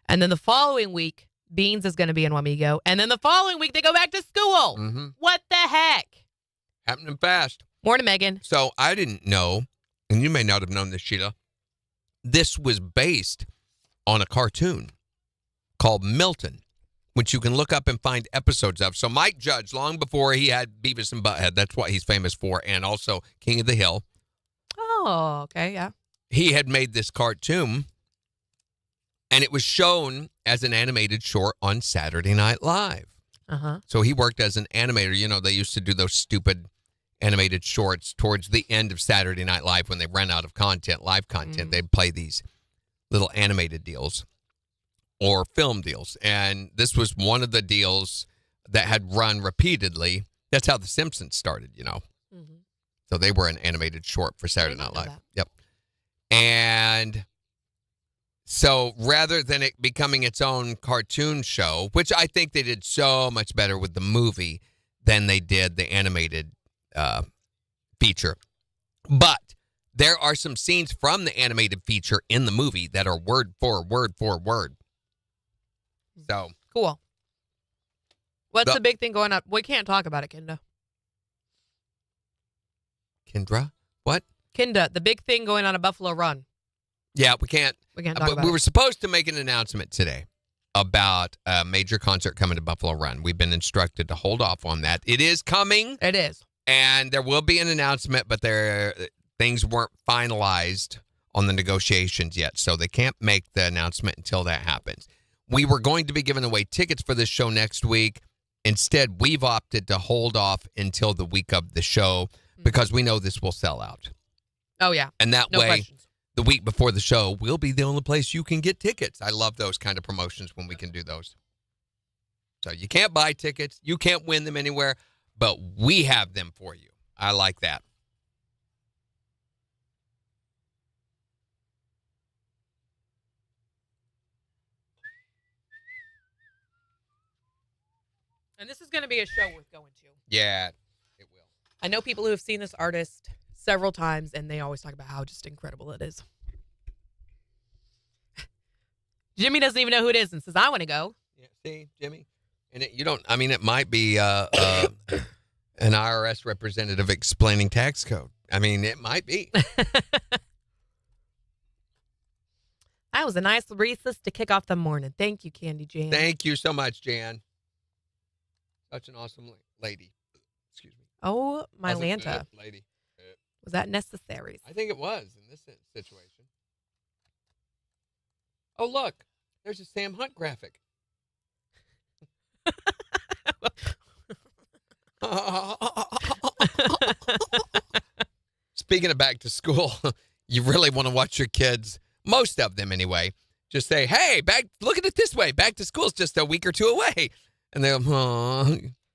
And then the following week, Beans is going to be in Wamego. And then the following week, they go back to school. Mm-hmm. What the heck? Happening fast. Morning, Megan. So I didn't know, and you may not have known this, Sheila, this was based on a cartoon called Milton, which you can look up and find episodes of. So Mike Judge, long before he had Beavis and Butthead, that's what he's famous for, and also King of the Hill. Oh, okay, yeah. he had made this cartoon, and it was shown as an animated short on Saturday Night Live. Uh-huh. So he worked as an animator. You know, they used to do those stupid animated shorts towards the end of Saturday Night Live when they ran out of content, live content. They'd play these little animated deals or film deals. And this was one of the deals that had run repeatedly. That's how The Simpsons started, you know. Mm-hmm. So they were an animated short for Saturday Night Live. Yep. And so rather than it becoming its own cartoon show, which I think they did so much better with the movie than they did the animated feature. But there are some scenes from the animated feature in the movie that are word for word for word. So cool. What's the big thing going on? We can't talk about it, Kinda. Kendra? What? Kinda, the big thing going on at Buffalo Run. Yeah, we can't. We can't talk about We it. were supposed to make an announcement today about a major concert coming to Buffalo Run. We've been instructed to hold off on that. It is coming. It is. And there will be an announcement, but things weren't finalized on the negotiations yet, so they can't make the announcement until that happens. We were going to be giving away tickets for this show next week. Instead, we've opted to hold off until the week of the show because we know this will sell out. Oh, yeah. And that No way, questions. the week before the show, we'll be the only place you can get tickets. I love those kind of promotions when we can do those. So you can't buy tickets. You can't win them anywhere, but we have them for you. I like that. And this is going to be a show worth going to. Yeah, it will. I know people who have seen this artist several times, and they always talk about how just incredible it is. Jimmy doesn't even know who it is and says, I want to go. Yeah, see, Jimmy? And it might be an IRS representative explaining tax code. I mean, it might be. That was a nice recess to kick off the morning. Thank you, Candy Jan. Thank you so much, Jan. Such an awesome lady. Excuse me. Oh, my Wasn't Lanta. good, lady. Was that necessary? I think it was in this situation. Oh, look. There's a Sam Hunt graphic. Speaking of back to school, you really want to watch your kids, most of them anyway, just say, hey, look at it this way. Back to school's just a week or two away. And they're,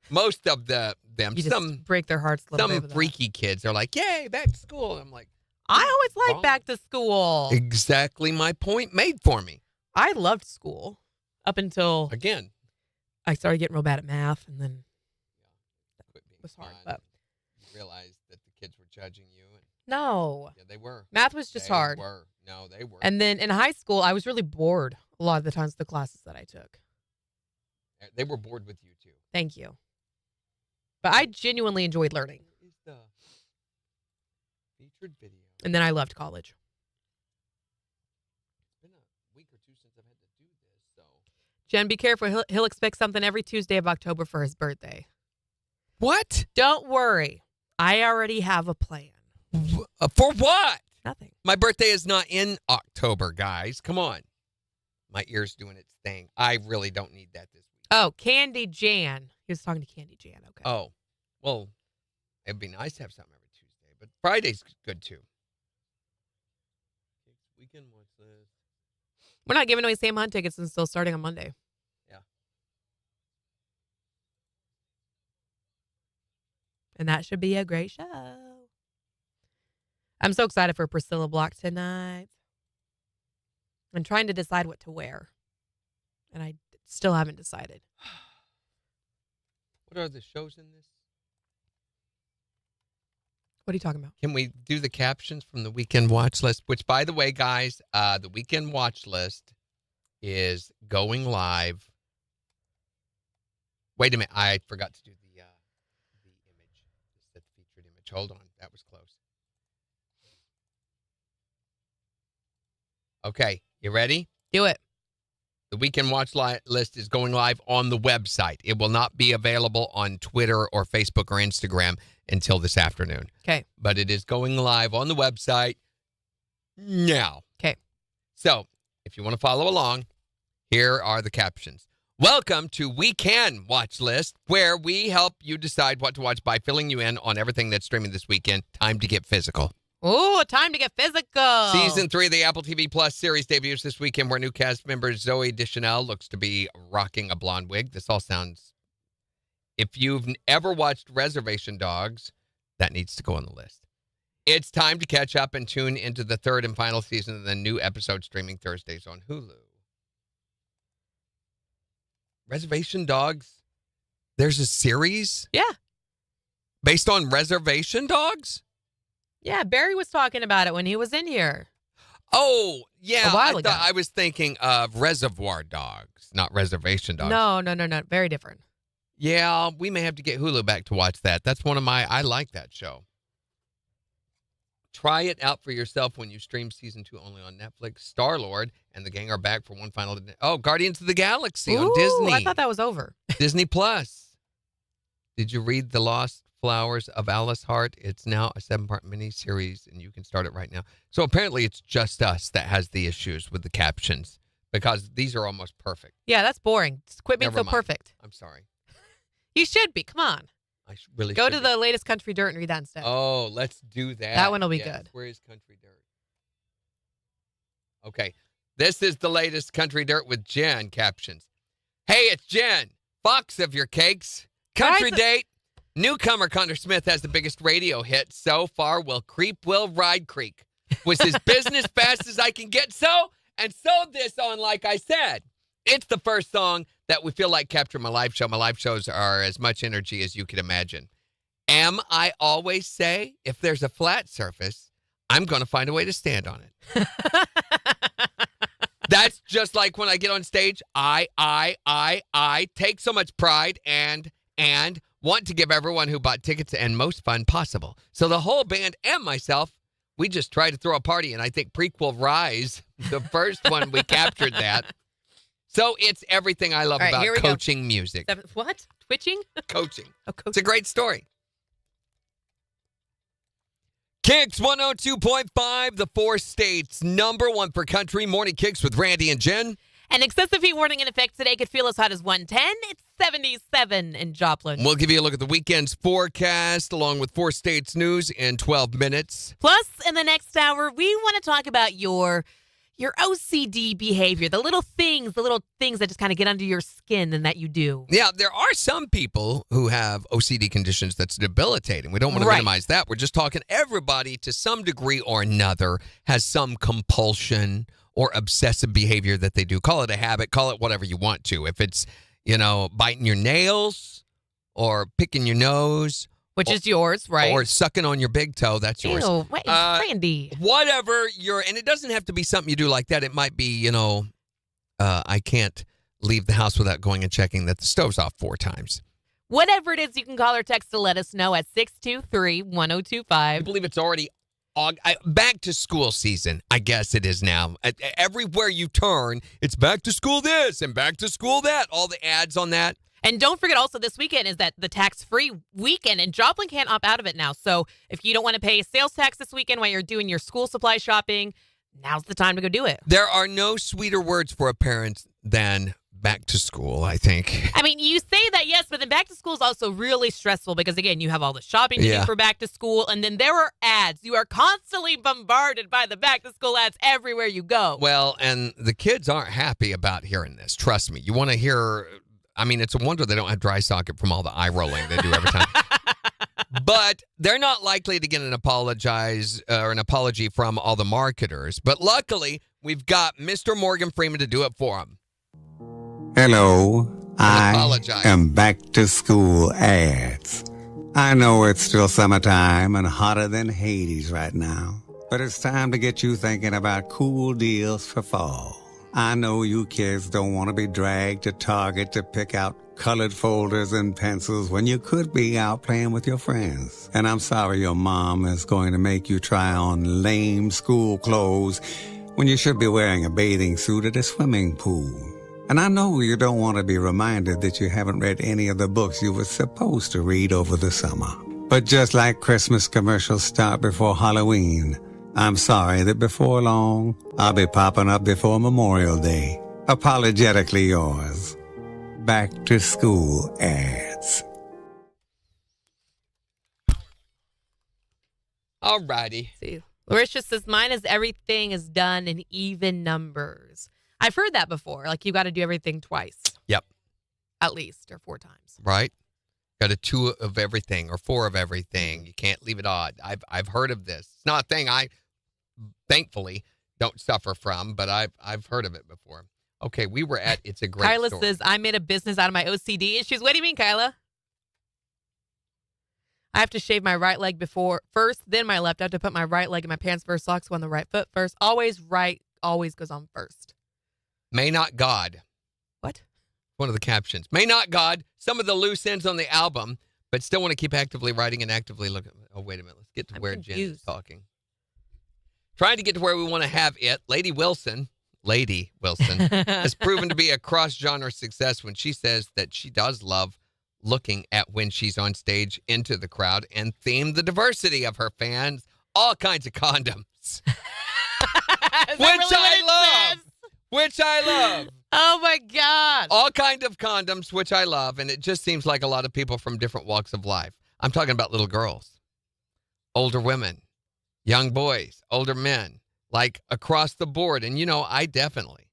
most of them, You just break their hearts a little bit. Some with freaky kids are like, yay, back to school. And I'm like, I always liked wrong. back to school. Exactly my point made for me. I loved school up until Again. I started getting real bad at math, and then Quit being it was hard. fun. But You realized that the kids were judging you. And, no, yeah, they were. math was just They hard. Were. No, they were. And then in high school, I was really bored a lot of the times, the classes that I took. They were bored with you, too. Thank you. But I genuinely enjoyed learning. Where is the featured video? And then I loved college. It's been a week or two since I've had to do this, so. Jen, be careful. He'll expect something every Tuesday of October for his birthday. What? Don't worry. I already have a plan. For what? Nothing. My birthday is not in October, guys. Come on. My ear's doing its thing. I really don't need that this week. Oh, Candy Jan. He was talking to Candy Jan. Okay. Oh, well, it'd be nice to have something every Tuesday, but Friday's good too. Weekend watch list. We're not giving away Sam Hunt tickets until starting on Monday. Yeah. And that should be a great show. I'm so excited for Priscilla Block tonight. I'm trying to decide what to wear. And I still haven't decided. What are the shows in this? What are you talking about? Can we do the captions from the weekend watch list? Which, by the way, guys, the weekend watch list is going live. Wait a minute. I forgot to do the image. Just the featured image. Hold on. That was close. Okay. You ready? Do it. The weekend watch list is going live on the website. It will not be available on Twitter or Facebook or Instagram until this afternoon. Okay. But it is going live on the website. now. Okay. So, if you want to follow along, here are the captions. Welcome to We Can Watch List, where we help you decide what to watch by filling you in on everything that's streaming this weekend. Time to get physical. Ooh, time to get physical. Season 3 of the Apple TV Plus series debuts this weekend, where new cast member Zoe Deschanel looks to be rocking a blonde wig. This all sounds... If you've ever watched Reservation Dogs, that needs to go on the list. It's time to catch up and tune into the third and final season of the new episode streaming Thursdays on Hulu. Reservation Dogs? There's a series? Yeah. Based on Reservation Dogs? Yeah, Barry was talking about it when he was in here. Oh, yeah. A while ago. I was thinking of Reservoir Dogs, not Reservation Dogs. No. Very different. Yeah, we may have to get Hulu back to watch that. That's one of I like that show. Try it out for yourself when you stream season 2 only on Netflix. Star-Lord and the gang are back for one final... Guardians of the Galaxy on Disney. I thought that was over. Disney Plus. Did you read The Lost Flowers of Alice Hart? It's now a 7-part miniseries, and you can start it right now. So apparently it's just us that has the issues with the captions, because these are almost perfect. Yeah, that's boring. Just quit being Never so mind. perfect. I'm sorry. You should be. Come on. I really Go should to be. the latest Country Dirt and read that instead. Oh, let's do that. That one will be Yes. good. Where is Country Dirt? Okay. This is the latest Country Dirt with Jen captions. Hey, it's Jen, Fox of your cakes. Country date. Newcomer Connor Smith has the biggest radio hit so far. Will Creep Will Ride Creek. Was his business fast as I can get so? And sewed this on like I said. It's the first song that we feel like captured my live show. My live shows are as much energy as you could imagine. I always say, if there's a flat surface, I'm going to find a way to stand on it. That's just like when I get on stage, I take so much pride and want to give everyone who bought tickets and most fun possible. So the whole band and myself, we just try to throw a party, and I think Prequel Rise, the first one, we captured that. So it's everything I love about coaching music. What? Twitching? Coaching. Oh, coaching. It's a great story. KIX 102.5, the 4 states, #1 for country. Morning KIX with Randy and Jen. An excessive heat warning in effect today could feel as hot as 110. It's 77 in Joplin. We'll give you a look at the weekend's forecast along with 4 states news in 12 minutes. Plus, in the next hour, we want to talk about your OCD behavior, the little things that just kind of get under your skin and that you do. Yeah, there are some people who have OCD conditions that's debilitating. We don't want to minimize that. We're just talking everybody to some degree or another has some compulsion or obsessive behavior that they do. Call it a habit, call it whatever you want to. If it's, biting your nails or picking your nose. Which is yours, right? Or sucking on your big toe, that's yours. Ew, wait, Randy. Whatever and it doesn't have to be something you do like that. It might be, I can't leave the house without going and checking that the stove's off 4 times. Whatever it is, you can call or text to let us know at 623-1025. I believe it's already back to school season. I guess it is now. Everywhere you turn, it's back to school this and back to school that. All the ads on that. And don't forget also this weekend is that the tax-free weekend, and Joplin can't opt out of it now. So if you don't want to pay sales tax this weekend while you're doing your school supply shopping, now's the time to go do it. There are no sweeter words for a parent than back to school, I think. I mean, you say that, yes, but then back to school is also really stressful because, again, you have all the shopping to do for back to school, and then there are ads. You are constantly bombarded by the back to school ads everywhere you go. Well, and the kids aren't happy about hearing this. Trust me. You want to hear... I mean, it's a wonder they don't have dry socket from all the eye rolling they do every time. But they're not likely to get an apology from all the marketers. But luckily, we've got Mr. Morgan Freeman to do it for them. Hello, I am back to school ads. I know it's still summertime and hotter than Hades right now, but it's time to get you thinking about cool deals for fall. I know you kids don't want to be dragged to Target to pick out colored folders and pencils when you could be out playing with your friends. And I'm sorry your mom is going to make you try on lame school clothes when you should be wearing a bathing suit at a swimming pool. And I know you don't want to be reminded that you haven't read any of the books you were supposed to read over the summer. But just like Christmas commercials start before Halloween, I'm sorry that before long, I'll be popping up before Memorial Day. Apologetically yours. Back to school ads. All righty. See, Larisha says, mine is everything is done in even numbers. I've heard that before. Like, you got to do everything twice. Yep. At least, or 4 times. Right. Got a 2 of everything or 4 of everything. You can't leave it odd. I've heard of this. It's not a thing I, thankfully, don't suffer from, but I've heard of it before. Okay, we were at It's a Great Kyla Story. says, I made a business out of my OCD issues. What do you mean, Kyla? I have to shave my right leg first, then my left. I have to put my right leg in my pants first, socks on the right foot first. Always right, always goes on first. May not God. What? One of the captions. May not God, some of the loose ends on the album, but still want to keep actively writing and actively looking. Oh, wait a minute. Let's get to where Jen is talking. Trying to get to where we want to have it. Lady Wilson has proven to be a cross-genre success when she says that she does love looking at when she's on stage into the crowd and theme the diversity of her fans. All kinds of condoms. Which I love. Oh, my God. All kinds of condoms, which I love. And it just seems like a lot of people from different walks of life. I'm talking about little girls, older women, young boys, older men, like across the board. And, I definitely.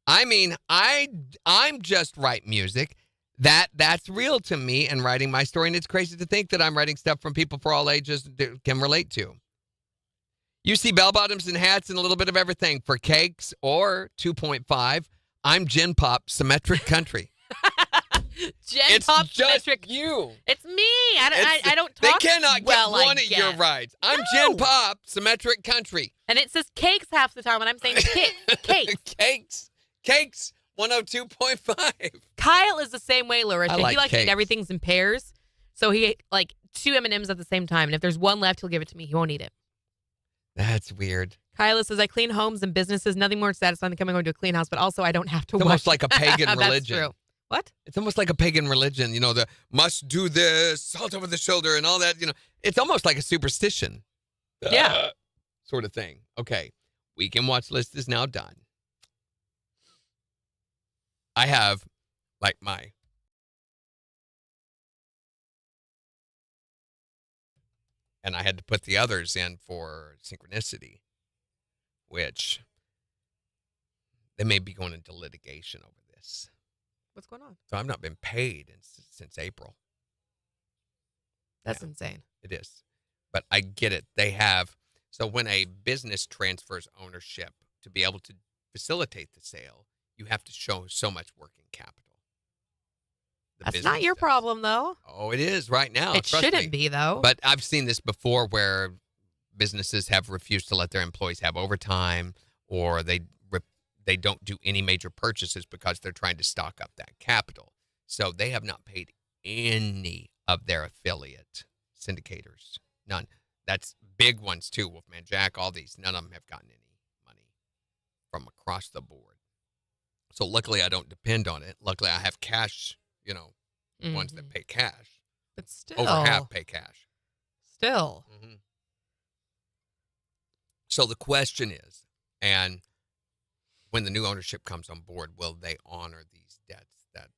I mean, I'm just write music. That's real to me and writing my story. And it's crazy to think that I'm writing stuff from people for all ages that can relate to. You see bell bottoms and hats and a little bit of everything for KIX or 2.5. I'm Gen Pop Symmetric Country. Gen Pop Symmetric. You. It's me. I don't talk They cannot well, get one of your rides. I'm Gen Pop Symmetric Country. And it says KIX half the time when I'm saying KIX. KIX 102.5. Kyle is the same way, Larissa. I He likes to eat everything's in pairs. So he like 2 M&Ms at the same time. And if there's one left, he'll give it to me. He won't eat it. That's weird. Kyla says, I clean homes and businesses. Nothing more satisfying than coming home to a clean house, but also I don't have to It's watch. almost like a pagan religion. That's true. What? It's almost like a pagan religion. The must do this, salt over the shoulder and all that. It's almost like a superstition. Yeah. Sort of thing. Okay. Weekend watch list is now done. I have and I had to put the others in for synchronicity, which they may be going into litigation over this. What's going on? So I've not been paid since April. That's insane. It is. But I get it. So when a business transfers ownership, to be able to facilitate the sale, you have to show so much working capital. That's not your problem, though. Oh, it is right now. It shouldn't be, though. But I've seen this before where businesses have refused to let their employees have overtime, or they don't do any major purchases because they're trying to stock up that capital. So they have not paid any of their affiliate syndicators. None. That's big ones, too. Wolfman Jack, all these. None of them have gotten any money from across the board. So luckily, I don't depend on it. Luckily, I have cash, ones that pay cash. But still. Over half pay cash. Still. Mm-hmm. So the question is, and when the new ownership comes on board, will they honor these debts that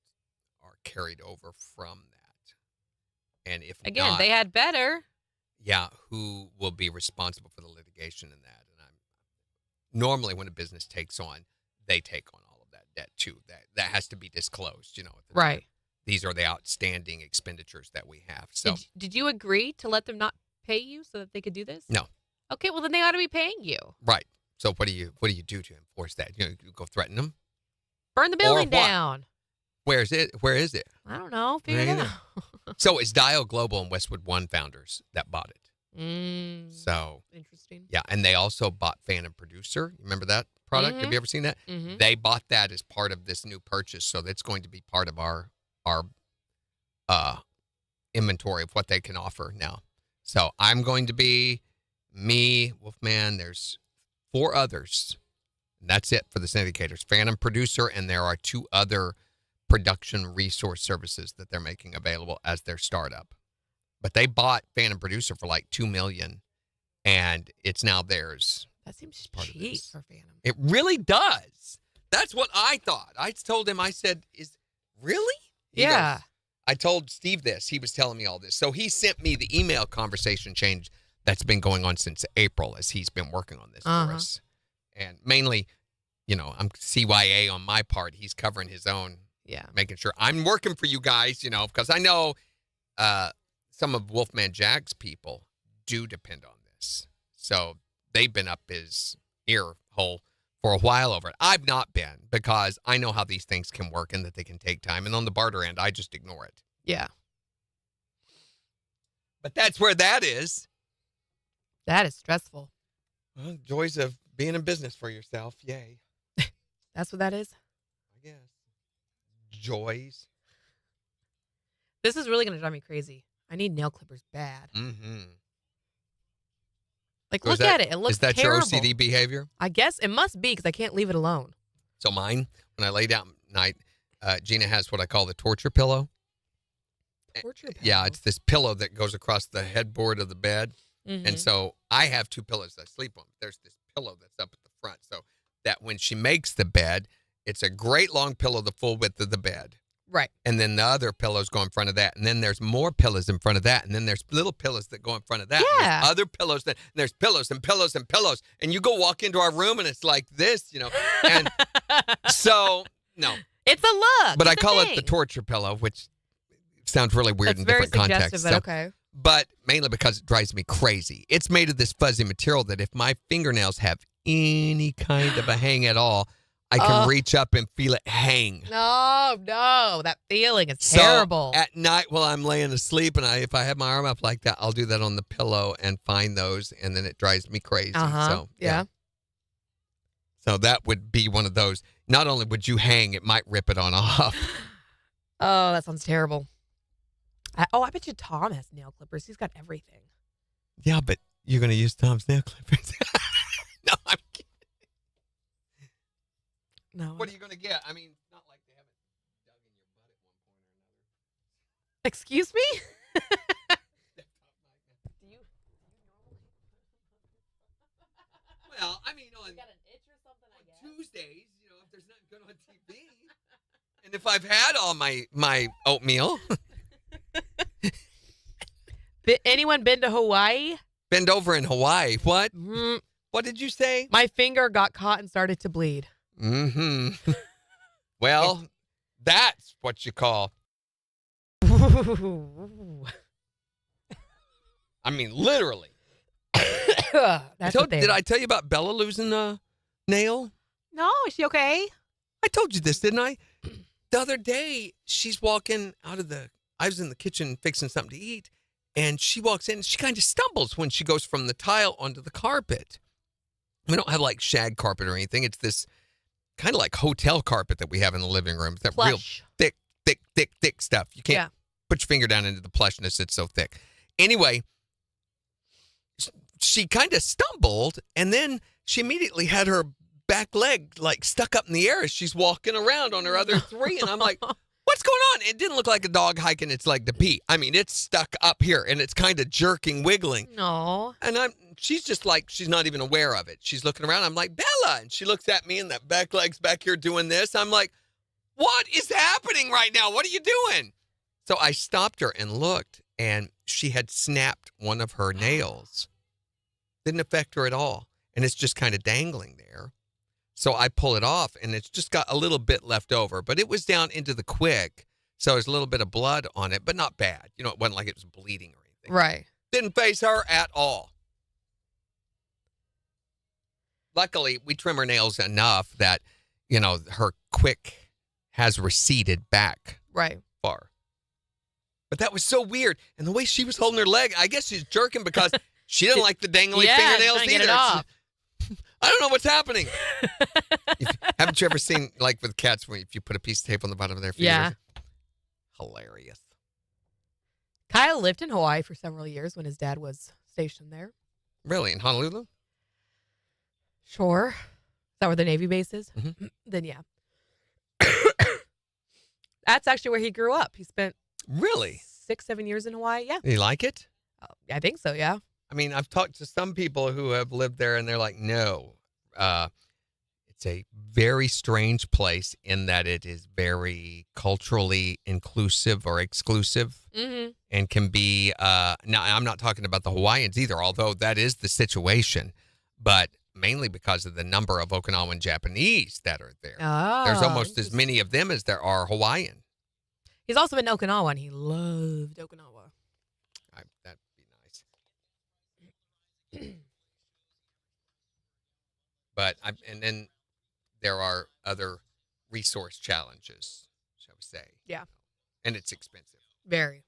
are carried over from that? And if Again, not, they had better. Yeah, who will be responsible for the litigation in that? And normally when a business takes on, they take on all of that debt too. That has to be disclosed, Right. These are the outstanding expenditures that we have. So did you agree to let them not pay you so that they could do this? No. Okay, well then they ought to be paying you. Right. So what do you do to enforce that? You go threaten them? Burn the building down. Where is it? I don't know. Figure it out. So it's Dial Global and Westwood One founders that bought it. So interesting. Yeah, and they also bought Fan and Producer. You remember that product? Mm-hmm. Have you ever seen that? Mm-hmm. They bought that as part of this new purchase, so that's going to be part of our inventory of what they can offer now. So I'm going to be me, Wolfman. There's 4 others. And that's it for the syndicators. Fan and Producer, and there are 2 other production resource services that they're making available as their startup. But they bought Fan and Producer for like $2 million, and it's now theirs. That seems cheap for Phantom. It really does. That's what I thought. I told him, I said, really? He goes, I told Steve this. He was telling me all this. So he sent me the email conversation change that's been going on since April as he's been working on this for us. And mainly, I'm CYA on my part. He's covering his own. Yeah. Making sure I'm working for you guys, because I know some of Wolfman Jack's people do depend on this. So they've been up his ear hole for a while over it. I've not been because I know how these things can work and that they can take time. And on the barter end, I just ignore it. Yeah. But that's where that is. That is stressful. Well, joys of being in business for yourself. Yay. That's what that is? I guess. Joys. This is really going to drive me crazy. I need nail clippers bad. Mm-hmm. Like, look at it. It looks terrible. Is that your OCD behavior? I guess it must be because I can't leave it alone. So mine, when I lay down at night, Gina has what I call the torture pillow. Torture pillow? Yeah, it's this pillow that goes across the headboard of the bed. Mm-hmm. And so I have two pillows that I sleep on. There's this pillow that's up at the front so that when she makes the bed, it's a great long pillow the full width of the bed. Right. And then the other pillows go in front of that. And then there's more pillows in front of that. And then there's little pillows that go in front of that. Yeah. And there's other pillows. And there's pillows and pillows and pillows. And you go walk into our room and it's like this, And so, no. It's a look. But I call it the torture pillow, which sounds really weird in different contexts. But okay. But mainly because it drives me crazy. It's made of this fuzzy material that if my fingernails have any kind of a hang at all, I can reach up and feel it hang. No, that feeling is terrible. At night while I'm laying asleep, and if I have my arm up like that, I'll do that on the pillow and find those, and then it drives me crazy. So yeah. So that would be one of those. Not only would you hang, it might rip it on off. Oh, that sounds terrible. I bet you Tom has nail clippers. He's got everything. Yeah, but you're going to use Tom's nail clippers. No, I'm kidding. No. What are you going to get? I mean, it's not like they haven't dug in your butt at one point or another. Excuse me? Well, I mean, on got an itch or something, I guess. Tuesdays, if there's nothing good on TV, and if I've had all my oatmeal. Anyone been to Hawaii? Bend over in Hawaii. What? Mm. What did you say? My finger got caught and started to bleed. Mm-hmm. Well, that's what you call. I mean, literally. Did I tell you about Bella losing a nail? No, is she okay? I told you this, didn't I? The other day, she's walking out of I was in the kitchen fixing something to eat, and she walks in, and she kind of stumbles when she goes from the tile onto the carpet. We don't have like shag carpet or anything. It's this kind of like hotel carpet that we have in the living room. It's that plush. Real thick stuff. You can't put your finger down into the plushness. It's so thick. Anyway, she kind of stumbled, and then she immediately had her back leg like stuck up in the air as she's walking around on her other three. And I'm like, what's going on? It didn't look like a dog hiking its leg to pee. I mean, it's stuck up here, and it's kind of jerking, wiggling. No. And she's just like, she's not even aware of it. She's looking around. I'm like, Bella. And she looks at me, and that back leg's back here doing this. I'm like, what is happening right now? What are you doing? So I stopped her and looked, and she had snapped one of her nails. Didn't affect her at all. And it's just kind of dangling there. So I pull it off, and it's just got a little bit left over. But it was down into the quick, so there's a little bit of blood on it, but not bad. It wasn't like it was bleeding or anything. Right. Didn't faze her at all. Luckily, we trim her nails enough that, her quick has receded back far. But that was so weird. And the way she was holding her leg, I guess she's jerking because she didn't like the dangling fingernails either. Get it off. I don't know what's happening. Haven't you ever seen, like with cats, if you put a piece of tape on the bottom of their fingers? Yeah. Hilarious. Kyle lived in Hawaii for several years when his dad was stationed there. Really? In Honolulu? Sure. Is that where the Navy base is? Mm-hmm. Then yeah. That's actually where he grew up. He spent Really? 6-7 years in Hawaii. Yeah. You like it? I think so, yeah. I mean, I've talked to some people who have lived there, and they're like, no. It's a very strange place in that it is very culturally inclusive or exclusive and can be, now I'm not talking about the Hawaiians either, although that is the situation, but mainly because of the number of Okinawan Japanese that are there. Oh, There's almost as many of them as there are Hawaiian. He's also been Okinawa, and he loved Okinawa. That'd be nice. But and then there are other resource challenges, shall we say. Yeah. And it's expensive. Very.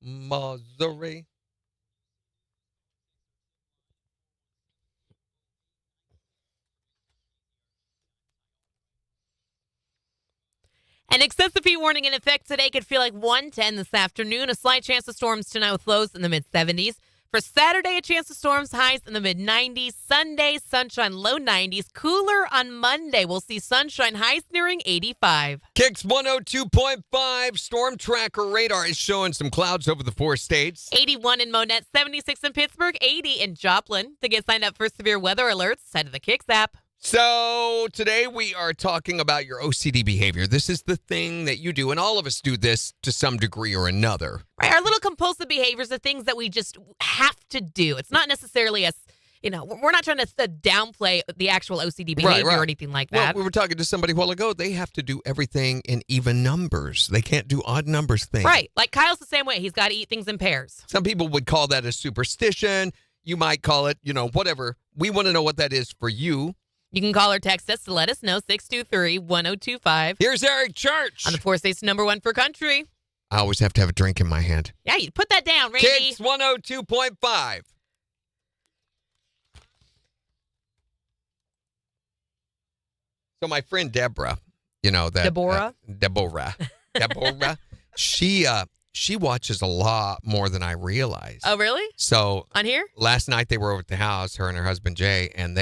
Missouri. An excessive heat warning in effect today could feel like 110 this afternoon. A slight chance of storms tonight with lows in the mid-70s. For Saturday, a chance of storms, highs in the mid-90s. Sunday, sunshine, low 90s. Cooler on Monday. We'll see sunshine, highs nearing 85. KIX 102.5 storm tracker radar is showing some clouds over the 4 states. 81 in Monette, 76 in Pittsburgh, 80 in Joplin. To get signed up for severe weather alerts, head to the KIX app. So today we are talking about your OCD behavior. This is the thing that you do, and all of us do this to some degree or another. Right, our little compulsive behaviors are things that we just have to do. It's not necessarily us, we're not trying to downplay the actual OCD behavior or anything like that. Well, we were talking to somebody a while ago. They have to do everything in even numbers. They can't do odd numbers things. Right, like Kyle's the same way. He's got to eat things in pairs. Some people would call that a superstition. You might call it, whatever. We want to know what that is for you. You can call or text us to let us know, 623-1025. Here's Eric Church. On the 4 states #1 for country. I always have to have a drink in my hand. Yeah, you put that down, Randy. KIX 102.5. So my friend Deborah, Deborah? Deborah, she watches a lot more than I realize. Oh, really? So on here? Last night they were over at the house, her and her husband Jay, and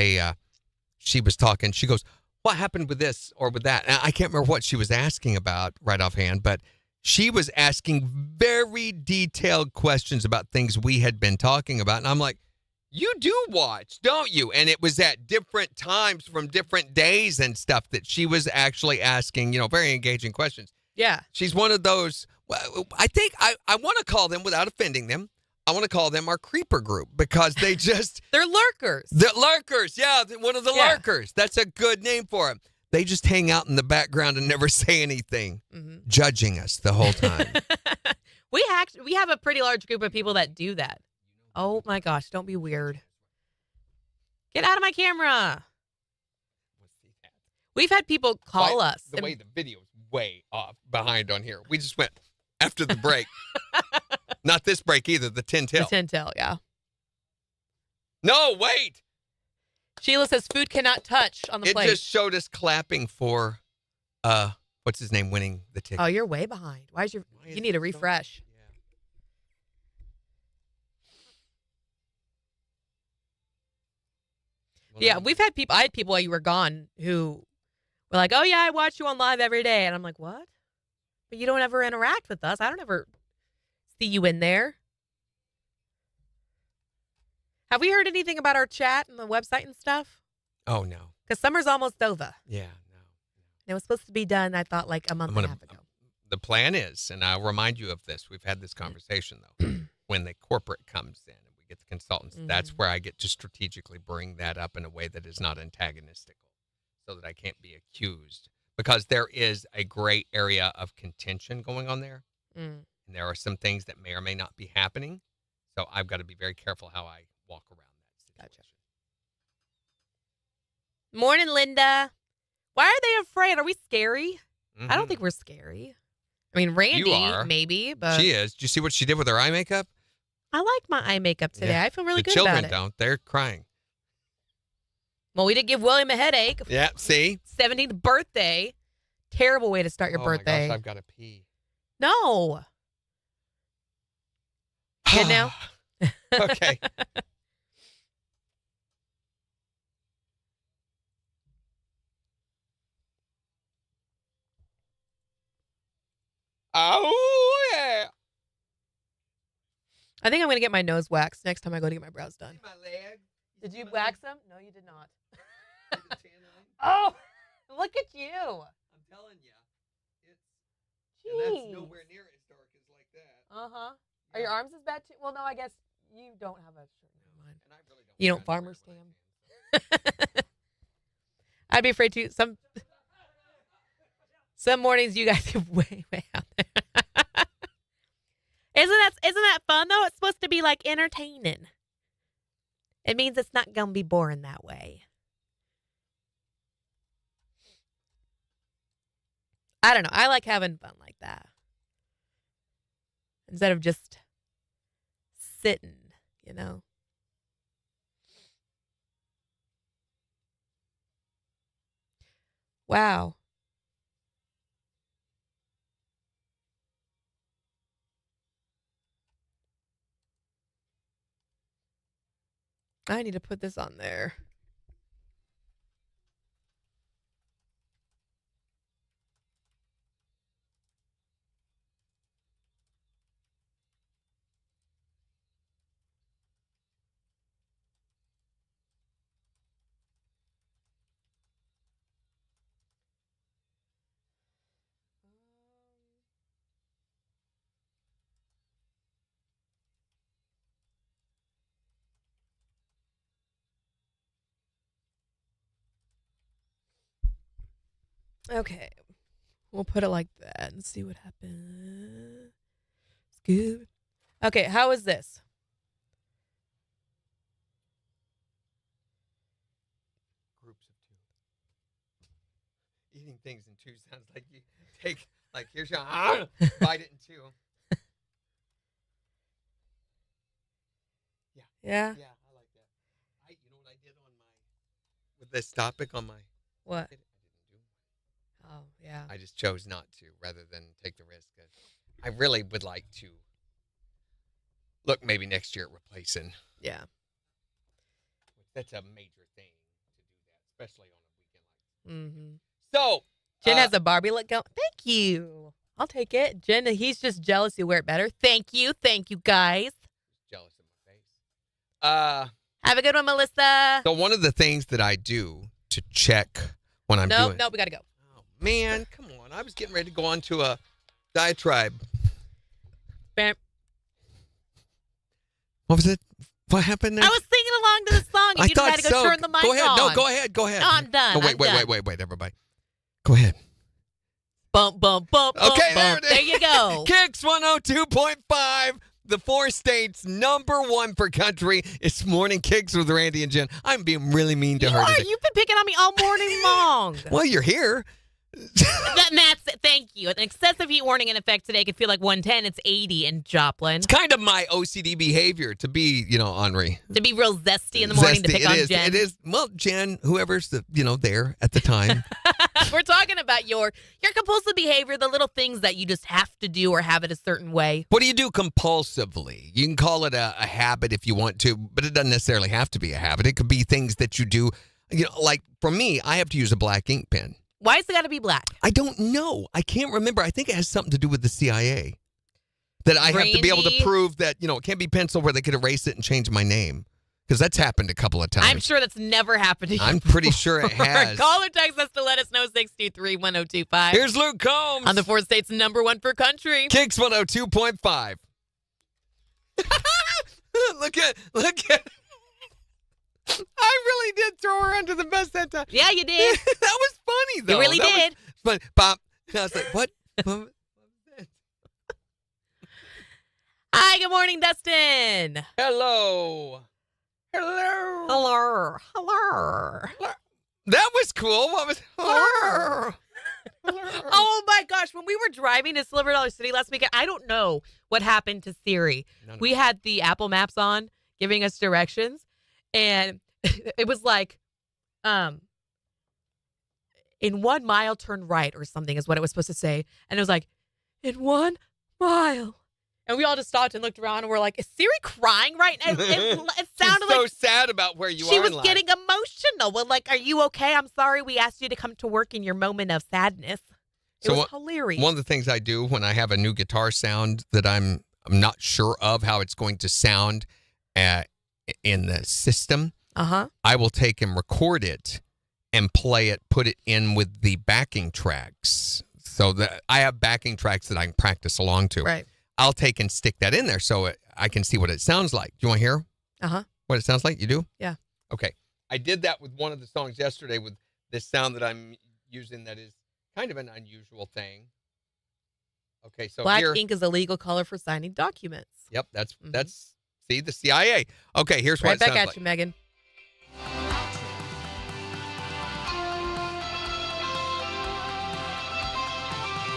she was talking. She goes, "What happened with this or with that?" And I can't remember what she was asking about right offhand, but she was asking very detailed questions about things we had been talking about. And I'm like, you do watch, don't you? And it was at different times from different days and stuff that she was actually asking, very engaging questions. Yeah. She's one of those, I think I want to call them, without offending them, I want to call them our creeper group because they just... They're lurkers. The lurkers, yeah, one of the lurkers. That's a good name for them. They just hang out in the background and never say anything, judging us the whole time. We have a pretty large group of people that do that. Oh, my gosh, don't be weird. Get out of my camera. We've had people call us. The way the video's way off behind on here. We just went after the break. Not this break either, the 10-tail. The 10-tail, yeah. No, wait. Sheila says food cannot touch on the plate. It just showed us clapping for, what's his name, winning the ticket. Oh, you're way behind. You need a refresh. Yeah, we've had people, I had people while you were gone who were like, "Oh yeah, I watch you on live every day." And I'm like, "What? But you don't ever interact with us. I don't ever see you in there." Have we heard anything about our chat and the website and stuff? Oh, no. Because summer's almost over. Yeah, no. It was supposed to be done, I thought, like a month and a half ago. The plan is, and I'll remind you of this, we've had this conversation, though, when the corporate comes in and we get the consultants, that's where I get to strategically bring that up in a way that is not antagonistical so that I can't be accused. Because there is a gray area of contention going on there, and there are some things that may or may not be happening. So I've got to be very careful how I walk around that situation. Gotcha. Morning, Linda. Why are they afraid? Are we scary? I don't think we're scary. I mean, Randy, maybe, but... She is. Did you see what she did with her eye makeup? I like my eye makeup today. Yeah. I feel really good about it. about The children don't. They're crying. Well, we did give William a headache. Yeah, see? 17th birthday. Terrible way to start your birthday. Oh, my gosh, I've got to pee. No. Good now? Okay. Oh, yeah. I think I'm going to get my nose waxed next time I go to get my brows done. See my leg? Did you wax them? No, you did not. Oh, look at you. I'm telling you. And that's nowhere near as dark as like that. Uh-huh. Are your arms as bad too? Well, no, I guess you don't have a shirt. Never mind. And I really don't. You don't farmer stand. I'd be afraid to. Some mornings you guys are way out there. Isn't that fun though? It's supposed to be like entertaining. It means it's not gonna be boring that way. I don't know. I like having fun like that. Instead of just sitting, you know. Wow. I need to put this on there. Okay. We'll put it like that and see what happens. It's good. Okay, how is this? Groups of two. Eating things in two sounds like you take, like, here's your, bite it in two. Yeah. Yeah? Yeah, I like that. You know what I did on with this topic on my. What? I didn't do one. Oh, yeah. I just chose not to rather than take the risk. I really would like to look maybe next year at replacing. Yeah. That's a major thing to do that, especially on a weekend like this. Mm-hmm. So, Jen has a Barbie look going. Thank you. I'll take it. Jen, he's just jealous you wear it better. Thank you. Thank you, guys. Jealous of my face. Have a good one, Melissa. So one of the things that I do to check when I'm doing. No, we got to go. Oh, man, come on. I was getting ready to go on to a diatribe. Bam. What was it? What happened there? I was singing along to the song, and I you just thought had to go turn the mic Go ahead. on. No, go ahead. No, I'm done. Oh, wait, I'm done. wait, everybody. Go ahead. Bump, bump, bump, Okay, bump. There you go. KIX 102.5, the 4 states #1 for country. It's Morning KIX with Randy and Jen. I'm being really mean to her today. You've been picking on me all morning long. Well, you're here. That's it. Thank you. An excessive heat warning in effect today. Could feel like 110. It's 80 in Joplin. It's kind of my OCD behavior to be, Henri. To be real zesty in the morning to pick on Jen. It is. Well, Jen, whoever's there at the time. We're talking about your compulsive behavior, the little things that you just have to do or have it a certain way. What do you do compulsively? You can call it a habit if you want to, but it doesn't necessarily have to be a habit. It could be things that you do. Like for me, I have to use a black ink pen. Why has it got to be black? I don't know. I can't remember. I think it has something to do with the CIA. That I have to be able to prove that, it can't be pencil where they could erase it and change my name. Because that's happened a couple of times. I'm sure that's never happened to you. I'm pretty sure it has. Call or text us to let us know, 623-1025. Here's Luke Combs. On the 4 states #1 for country. KIX 102.5. Look at. I really did throw her under the bus that time. Yeah, you did. That was funny, though. You really did. But Bob, I was like, what? What was that? Hi, good morning, Dustin. Hello. Hello. That was cool. What was? Hello. Oh my gosh, when we were driving to Silver Dollar City last weekend, I don't know what happened to Siri. We had the Apple Maps on giving us directions, and it was like, in 1 mile, turn right or something is what it was supposed to say. And it was like, in 1 mile. And we all just stopped and looked around and we're like, is Siri crying right now? It sounded She's so like sad about where you are. she was getting emotional. Well, like, are you okay? I'm sorry we asked you to come to work in your moment of sadness. It was hilarious. One of the things I do when I have a new guitar sound that I'm not sure of how it's going to sound in the system, I will take and record it and play it, put it in with the backing tracks. So that I have backing tracks that I can practice along to. Right. I'll take and stick that in there so I can see what it sounds like. Do you want to hear what it sounds like? You do? Yeah. Okay. I did that with one of the songs yesterday with this sound that I'm using that is kind of an unusual thing. Okay, so Black ink is a legal color for signing documents. Yep, that's see, the CIA. Okay, here's what right it back sounds at like. you, Megan.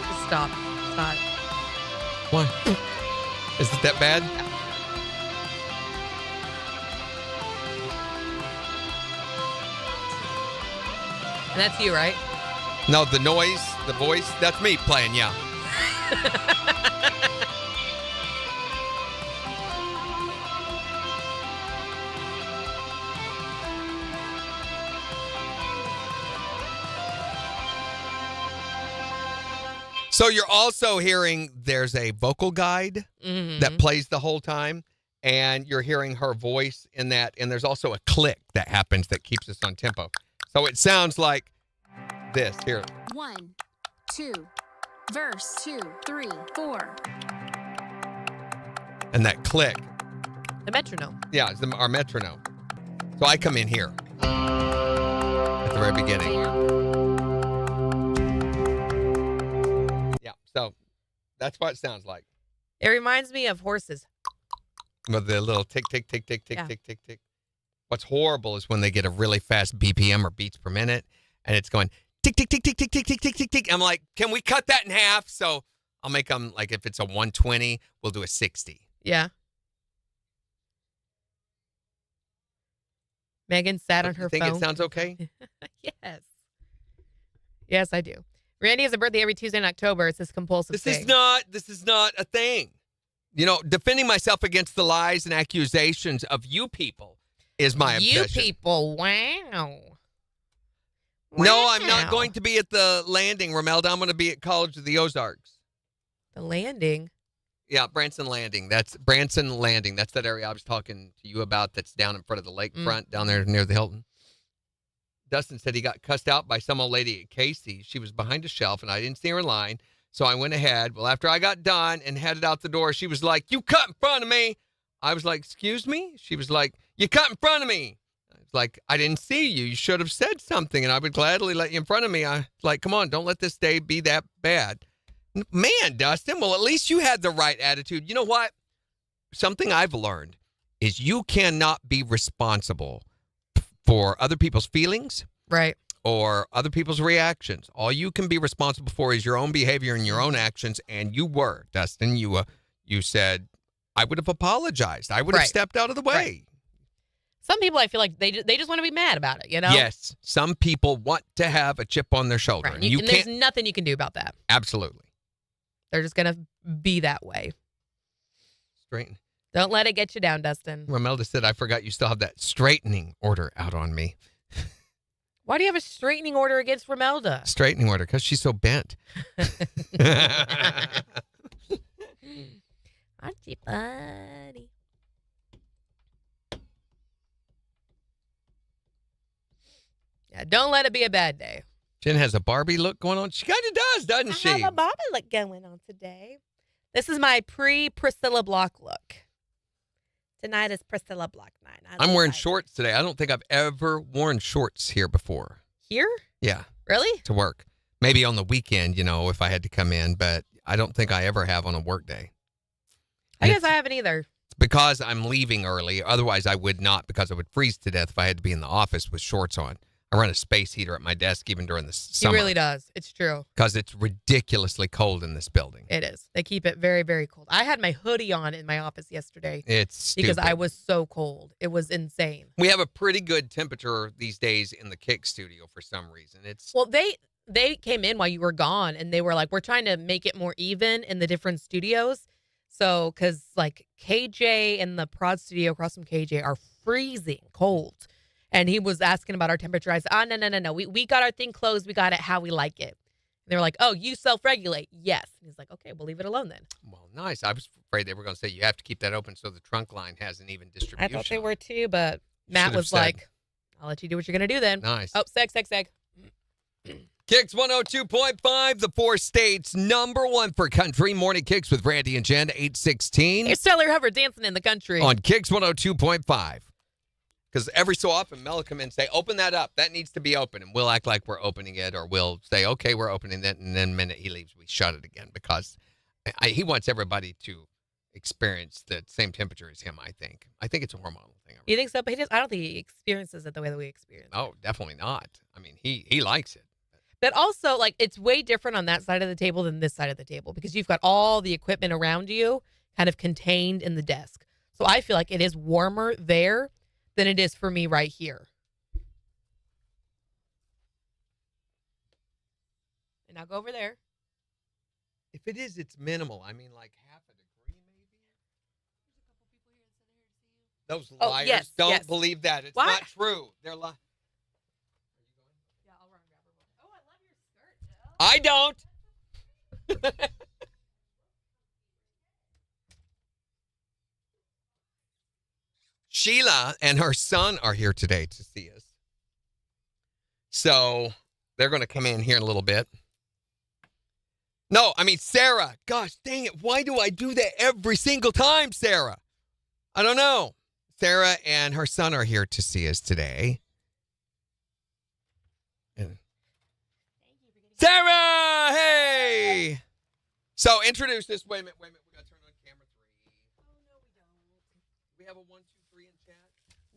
Just stop. Stop. Why? Is it that bad? And that's you, right? No, the noise, the voice, that's me playing, yeah. So you're also hearing there's a vocal guide that plays the whole time, and you're hearing her voice in that, and there's also a click that happens that keeps us on tempo. So it sounds like this here. 1, 2, verse 2, 3, 4. And that click. The metronome. Yeah, it's our metronome. So I come in here at the very beginning. Yeah, so that's what it sounds like. It reminds me of horses. With the little tick, tick, tick, tick, tick, Yeah. tick, tick, tick. What's horrible is when they get a really fast BPM or beats per minute, and it's going tick, tick, tick, tick, tick, tick, tick, tick, tick, tick. I'm like, can we cut that in half? So I'll make them, like, if it's a 120, we'll do a 60. Yeah. Megan sat on her think phone. it sounds okay? Yes. Yes, I do. Randy has a birthday every Tuesday in October. It's this compulsive This thing. is not a thing. You know, defending myself against the lies and accusations of you people is my You obsession. people, wow. No, I'm not Wow. going to be at the landing, Romelda. I'm going to be at College of the Ozarks. The landing. Yeah, Branson Landing. That's Branson Landing. That's that area I was talking to you about that's down in front of the lakefront, down there near the Hilton. Dustin said he got cussed out by some old lady at Casey. She was behind a shelf, and I didn't see her in line, so I went ahead. Well, after I got done and headed out the door, she was like, "You cut in front of me." I was like, "Excuse me?" She was like, "You cut in front of me." I was like, "I didn't see you. You should have said something, and I would gladly let you in front of me." I was like, "Come on, don't let this day be that bad." Man, Dustin, well, at least you had the right attitude. You know what? Something I've learned is you cannot be responsible for other people's feelings Right. or other people's reactions. All you can be responsible for is your own behavior and your own actions, and you were, Dustin. You said, I would have apologized. I would have Right. stepped out of the way. Right. Some people, I feel like they just want to be mad about it, you know? Yes, some people want to have a chip on their shoulder, Right. and you And there's can't. nothing you can do about that. Absolutely. They're just going to be that way. Straighten. Don't let it get you down, Dustin. Romelda said, I forgot you still have that straightening order out on me. Why do you have a straightening order against Romelda? Straightening order, because she's so bent. Aren't you funny? Yeah, don't let it be a bad day. Jen has a Barbie look going on. She kind of does, doesn't she? I have a Barbie look going on today. This is my pre-Priscilla Block look. Tonight is Priscilla Block night. I'm wearing shorts today. I don't think I've ever worn shorts here before. Here? Yeah, Really? to work. Maybe on the weekend, if I had to come in, but I don't think I ever have on a work day. I And guess I haven't either. It's because I'm leaving early. Otherwise, I would not, because I would freeze to death if I had to be in the office with shorts on. I run a space heater at my desk even during the He summer. really does. It's true. Because it's ridiculously cold in this building. It is. They keep it very, very cold. I had my hoodie on in my office yesterday It's stupid. because I was so cold. It was insane. We have a pretty good temperature these days in the KIX studio for some reason. It's Well, they came in while you were gone, and they were like, we're trying to make it more even in the different studios. So, because like KJ and the prod studio across from KJ are freezing cold. And he was asking about our temperature. I said, no. We got our thing closed. We got it how we like it. And they were like, oh, you self-regulate. Yes. And he's like, okay, we'll leave it alone then. Well, nice. I was afraid they were going to say you have to keep that open so the trunk line has an even I distribution. thought they were too, but Matt Should've was said. like, I'll let you do what you're going to do then. Nice. Oh, seg. Kicks 102.5, the 4 states, number 1 for country. Morning Kicks with Randy and Jen, 816. Here's Taylor Hubbard dancing in the country. On Kicks 102.5. Because every so often, Mel will come in and say, open that up. That needs to be open. And we'll act like we're opening it, or we'll say, okay, we're opening it. And then the minute he leaves, we shut it again because he wants everybody to experience the same temperature as him, I think. I think it's a hormonal thing. You think so? But I don't think he experiences it the way that we experience it. Oh, definitely not. I mean, he likes it. But also, like, it's way different on that side of the table than this side of the table because you've got all the equipment around you kind of contained in the desk. So I feel like it is warmer there than it is for me right here. And I'll go over there. If it is, it's minimal. I mean, like half a degree, maybe? Those liars yes, don't yes. believe that. It's What? not true. They're lying. Yeah, I'll run grab her. Oh, I love your skirt, Jill. I don't. Sheila and her son are here today to see us. So they're going to come in here in a little bit. No, I mean, Sarah. Gosh, dang it. Why do I do that every single time, Sarah? I don't know. Sarah and her son are here to see us today. And Sarah, hey. So introduce this. Wait a minute. We got to turn on camera 3. Oh, no, we don't. We have a 1, 2, 3 in chat.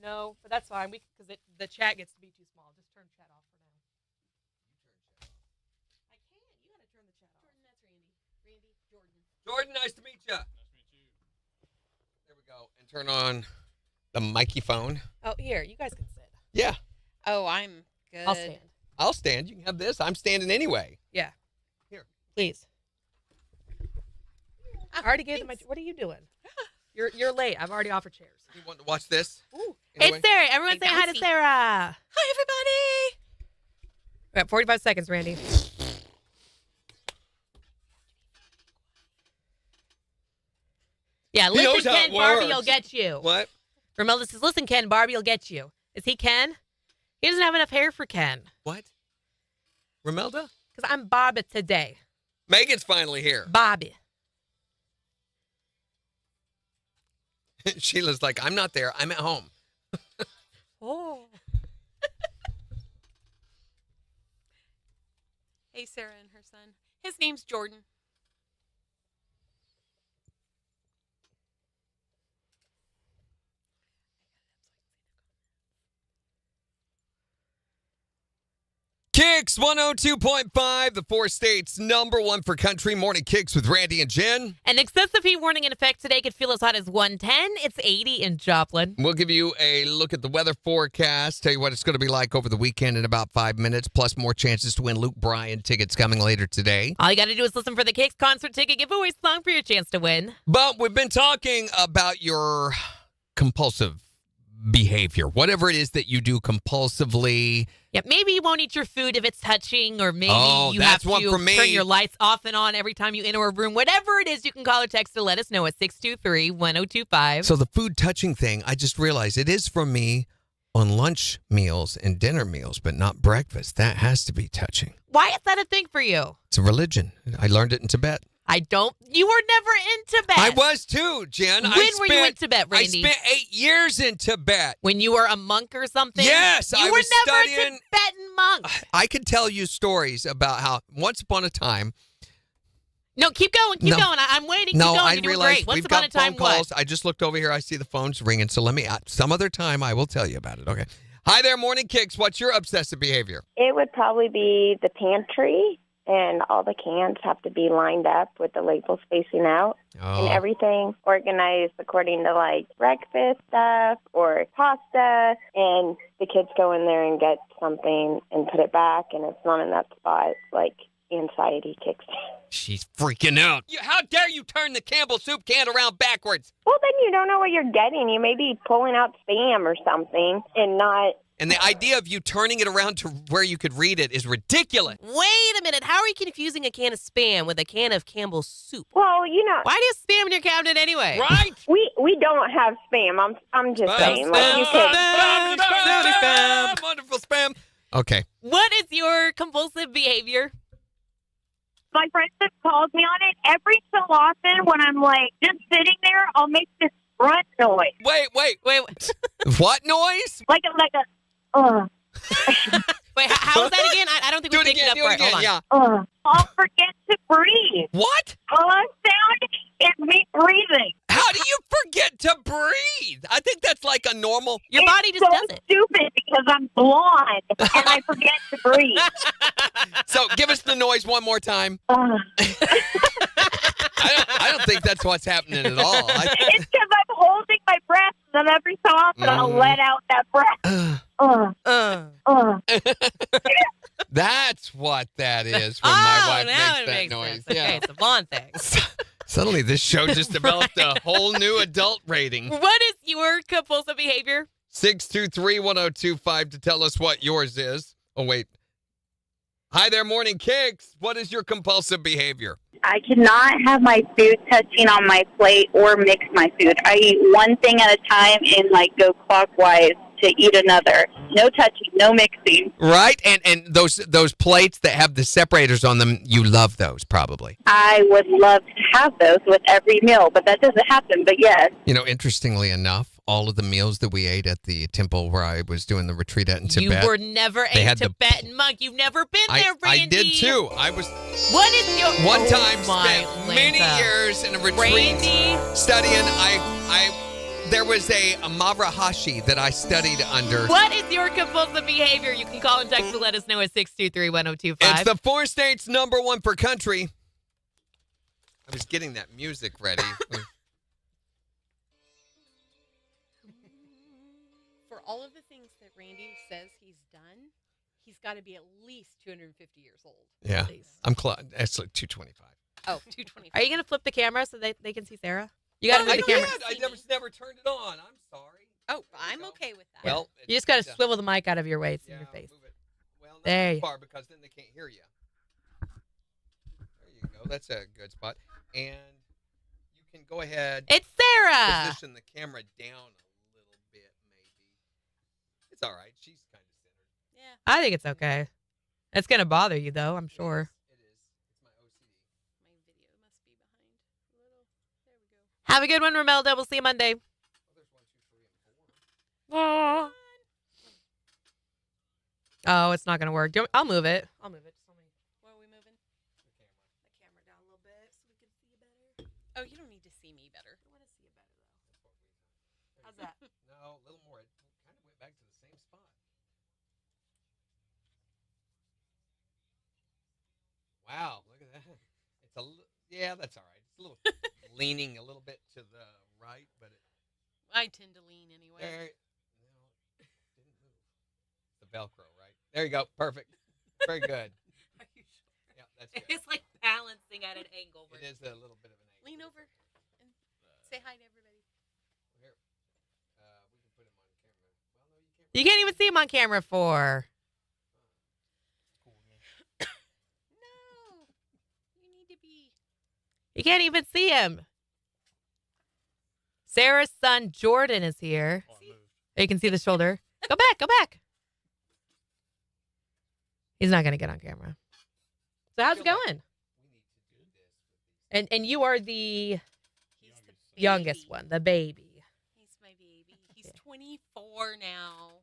No, but that's fine. Because the chat gets to be too small. Just turn chat off for now. I can. You got to turn the chat off. Jordan, that's Randy. Jordan, nice to meet you. There we go. And turn on the microphone. Oh, here. You guys can sit. Yeah. Oh, I'm good. I'll stand. I'll stand. You can have this. I'm standing anyway. Yeah. Here. Please. I already gave them my... What are you doing? You're late. I've already offered chairs. You want to watch this? Ooh. Anyway. Hey, Sarah. Everyone say hi to bouncy. Sarah. Hi, everybody. We got 45 seconds, Randy. Yeah, knows listen, how Ken, it Barbie works. will get you. What? Romelda says, listen, Ken, Barbie will get you. Is he Ken? He doesn't have enough hair for Ken. What? Romelda? Because I'm Barbie today. Megan's finally here. Bobby. Sheila's like, I'm not there. I'm at home. Oh. Hey, Sarah and her son. His name's Jordan. Kicks 102.5, the 4 states, number 1 for country. Morning Kicks with Randy and Jen. An excessive heat warning in effect today could feel as hot as 110. It's 80 in Joplin. We'll give you a look at the weather forecast, tell you what it's going to be like over the weekend in about 5 minutes, plus more chances to win Luke Bryan tickets coming later today. All you got to do is listen for the KIX concert ticket giveaway song for your chance to win. But we've been talking about your compulsive behavior, whatever it is that you do compulsively. Yeah, maybe you won't eat your food if it's touching, or maybe you have that's to one for me. turn your lights off and on every time you enter a room. Whatever it is, you can call or text to let us know at 623-1025. So the food touching thing, I just realized it is for me on lunch meals and dinner meals, but not breakfast. That has to be touching. Why is that a thing for you? It's a religion. I learned it in Tibet. You were never in Tibet. I was too, Jen. When were you in Tibet, Randy? I spent 8 years in Tibet. When you were a monk or something? Yes, you I were was never a studying- Tibetan monk. I could tell you stories about how once upon a time. No, keep going, keep going. I'm waiting. No, keep going. I You're doing realize great. Once we've upon got a time, phone calls. what? I just looked over here. I see the phones ringing. So let me, some other time, I will tell you about it. Okay. Hi there, Morning Kicks. What's your obsessive behavior? It would probably be the pantry, and all the cans have to be lined up with the labels facing out, and everything organized according to, like, breakfast stuff or pasta, and the kids go in there and get something and put it back, and it's not in that spot. Like, anxiety kicks in. She's freaking out. How dare you turn the Campbell soup can around backwards? Well, then you don't know what you're getting. You may be pulling out Spam or something and not And the idea of you turning it around to where you could read it is ridiculous. Wait a minute. How are you confusing a can of Spam with a can of Campbell's soup? Well, you know, Why do you have Spam in your cabinet anyway? Right? we don't have Spam. I'm just saying. Like, you can. Spam. Wonderful spam. Okay. What is your compulsive behavior? My friend just calls me on it every so often when I'm like just sitting there. I'll make this grunt noise, Wait. What noise? like a. Wait, how was that again? I don't think Do we it picked again. it up Do it right. again. Hold on. Yeah. I'll forget to breathe. What? All I sound is me breathing. How do you forget to breathe? I think that's like a normal. Your body just so does it. stupid because I'm blonde and I forget to breathe. So give us the noise one more time. I don't think that's what's happening at all. It's because I'm holding my breath, and then every so often I'll let out that breath. That's what that is when my wife now makes it that makes noise. sense. Okay, it's a blonde thing. Suddenly, this show just developed a whole new adult rating. What is your compulsive behavior? 623-1025 to tell us what yours is. Oh, wait. Hi there, Morning Kicks. What is your compulsive behavior? I cannot have my food touching on my plate or mix my food. I eat one thing at a time and go clockwise to eat another. No touching, no mixing. Right? And those plates that have the separators on them, you love those probably. I would love to have those with every meal, but that doesn't happen. But yes. You know, interestingly enough, all of the meals that we ate at the temple where I was doing the retreat at in Tibet. You were never a Tibetan monk. You've never been there, Randy. I did too. I was. What is your one time my spent many years in a retreat Randy? studying. There was a Mavrahashi that I studied under. What is your compulsive behavior? You can call and text to let us know at 623-1025. It's the 4 states #1 per country. I was getting that music ready. For all of the things that Randy says he's done, he's got to be at least 250 years old. Yeah, I'm close. That's like 225. Oh, 225. Are you going to flip the camera so they can see Sarah? You got to move the camera. I never turned it on. I'm sorry. Oh, I'm okay with that. Well, you just got to swivel the mic out of your way. It's in your face. Move it. Well, not there too far because then they can't hear you. There you go. That's a good spot. And you can go ahead. It's Sarah. Position the camera down a little bit, maybe. It's all right. She's kind of centered. Yeah. I think it's okay. It's going to bother you, though, I'm sure. It is. It's my OCD. My video must be behind a little. There we go. Have a good one, Romelda. We'll see you Monday. There's 1, 2, 3, and 4. Oh, it's not going to work. I'll move it. I'll move it. What are we moving? The camera. The camera down a little bit so we can see you better. Oh, you don't need to see me better. I want to see you better, though. How's that? No, a little more. It kind of went back to the same spot. Wow, look at that. It's yeah, that's all right. It's a little leaning a little bit to the right, but I tend to lean anyway. there. No, it didn't move. The Velcro, right? There you go. Perfect. Very good. Are you sure? Yeah, that's good. It's like balancing at an angle. It is a little bit of an angle. Lean over and say hi to everybody. Here, we can put him on camera. Well, no, you can't. You can't even see him on camera for. No, you need to be. You can't even see him. Sarah's son, Jordan, is here. You can see the shoulder. Go back. Go back. He's not going to get on camera. So how's it going? And you are the He's the youngest one, the baby. He's my baby. He's 24 now.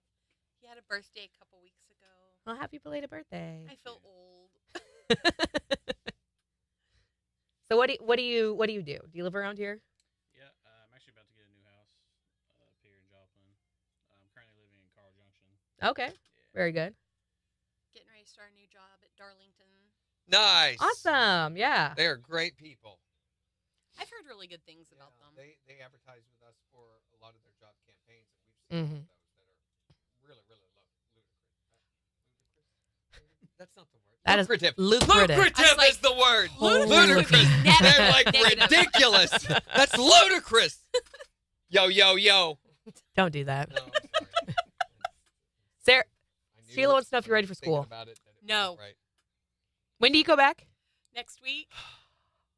He had a birthday a couple weeks ago. Well, happy belated birthday. I feel old. So what do you do? Do you live around here? Yeah, I'm actually about to get a new house up here in Joplin. I'm currently living in Carl Junction. Okay, very good. Getting ready to start a new job at Darlington. Nice. Awesome, yeah. They are great people. I've heard really good things about them. They advertise with us for a lot of their job campaigns, and we've seen those that are really, really ludicrous. That's not the word. That is lucrative. lucrative. Lucrative is the word. Ludicrous. They're like ridiculous. That's ludicrous. Yo. Don't do that. No, I'm sorry. Sarah, Sheila wants to know if you're ready for school. No. Right. When do you go back? Next week.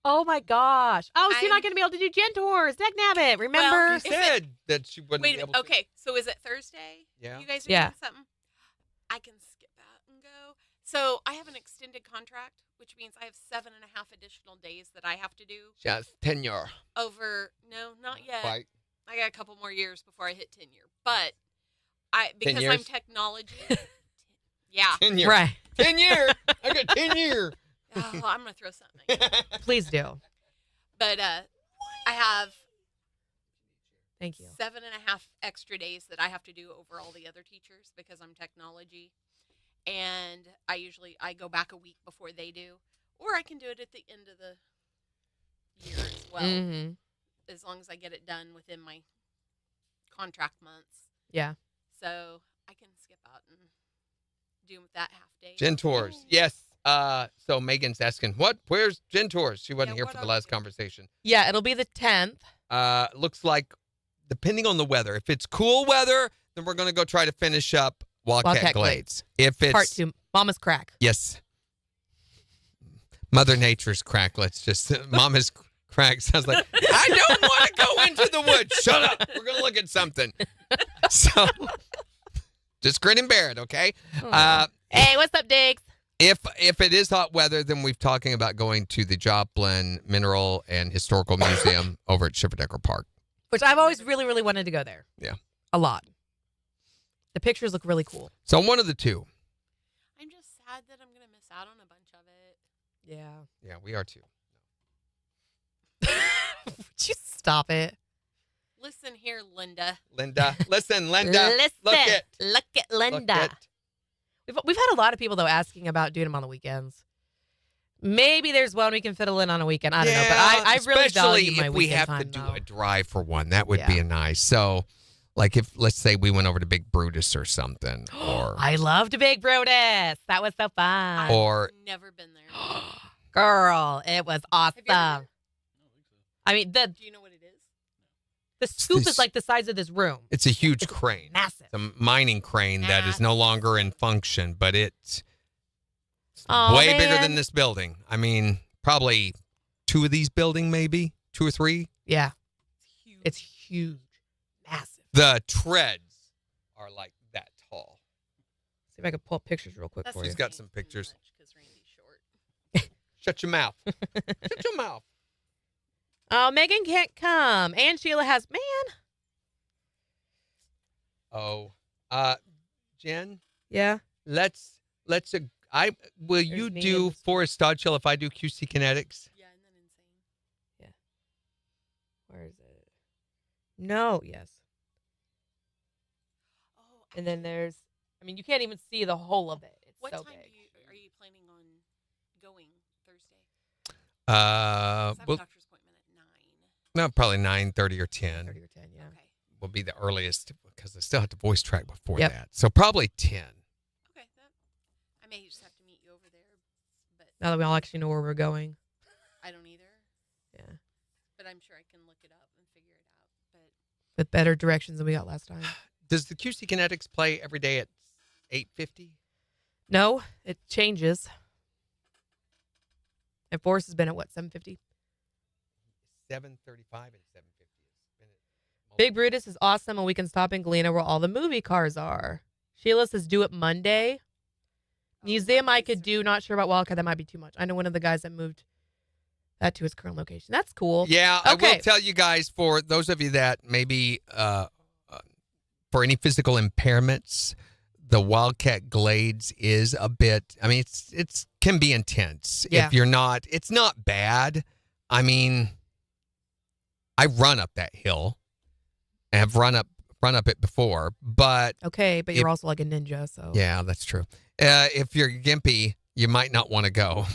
Oh my gosh. Oh, so you're not going to be able to do Gen Tours. Dag nabbit. Remember? Well, She said that she wouldn't Wait be a able minute. to. Okay, so is it Thursday? Yeah. You guys are Yeah. doing something? I can skip that and go. So I have an extended contract, which means I have 7.5 additional days that I have to do Just tenure. over. No, not yet. Quite. I got a couple more years before I hit tenure, but because I'm years? technology. Yeah. Tenure. Right. 10 year. I got 10 year. Oh, I'm gonna throw something. Please do. But I have Thank you. 7.5 extra days that I have to do over all the other teachers because I'm technology, and I go back a week before they do, or I can do it at the end of the year as well, Mm-hmm. as long as I get it done within my contract months. Yeah. So I can skip out and do that half day. Gen Tours. Yes. So Megan's asking, where's Gen Tours? She wasn't here for the last conversation. Yeah, it'll be the 10th. Looks like, depending on the weather, if it's cool weather, then we're going to go try to finish up Wildcat Glades. If it's Part 2, Mama's Crack. Yes. Mother Nature's crack. Let's just Mama's crack sounds like I don't want to go into the woods. Shut up. We're going to look at something. So just grin and bear it, okay? Hey, what's up, Diggs? If it is hot weather, then we're talking about going to the Joplin Mineral and Historical Museum over at Schifferdecker Park. Which I've always really, really wanted to go there. Yeah. A lot. The pictures look really cool. So one of the two. I'm just sad that I'm gonna miss out on a bunch of it. Yeah. Yeah, we are too. Would you stop it? Listen here, Linda. Linda. Listen, Linda. Look it. Look at Linda. We've had a lot of people, though, asking about doing them on the weekends. Maybe there's one we can fiddle in on a weekend. I don't know. But I really value my especially if we weekend have time, to do though. a drive for one. That would be a nice. So, like if, let's say we went over to Big Brutus or something. Or I loved Big Brutus. That was so fun. Or Never been there. Girl, it was awesome. I mean, Do you know what it is? the scoop this- is like the size of this room. it's a huge crane. Massive. It's a mining crane that is no longer in function, but it's Oh, way bigger man. than this building. I mean, probably 2 of these building, maybe 2 or 3. Yeah. It's huge. Massive. The treads are like that tall. See if I can pull up pictures real quick for you. She's got some pictures. Shut your mouth. Shut your mouth. Oh, Megan can't come. And Sheila has, man. Oh, Jen, Yeah. let's will you me do and- Forest Dodge Hill if I do QC Kinetics? Yeah, isn't that insane? Where is it? No, yes. And then there's, I mean, you can't even see the whole of it. It's What so time big. are you planning on going Thursday? Uh, 'Cause I have a well, doctor's appointment at 9. no, probably 9:30 or 10 30 or 10, yeah. Okay. will be the earliest because I still have to voice track before Yep. that. So probably 10. Okay. I may just have to meet you over there, but Now that we all actually know where we're going. I don't either. Yeah. But I'm sure I can look it up and figure it out. But With better directions than we got last time. Does the QC Kinetics play every day at 8:50? No, it changes. And Forrest has been at what, 7:50? 7:35 and 7:50. Big Brutus is awesome, and we can stop in Galena where all the movie cars are. Sheila says do it Monday. Museum I could do. Not sure about Wildcat. That might be too much. I know one of the guys that moved that to his current location. That's cool. Yeah, I Okay. will tell you guys, for those of you that maybe for any physical impairments, the Wildcat Glades is a bit, I mean, it's can be intense. Yeah. If you're not, it's not bad. I mean, I run up that hill. I have run up it before, but Okay, but you're also like a ninja, so. yeah, that's true. If you're gimpy, you might not want to go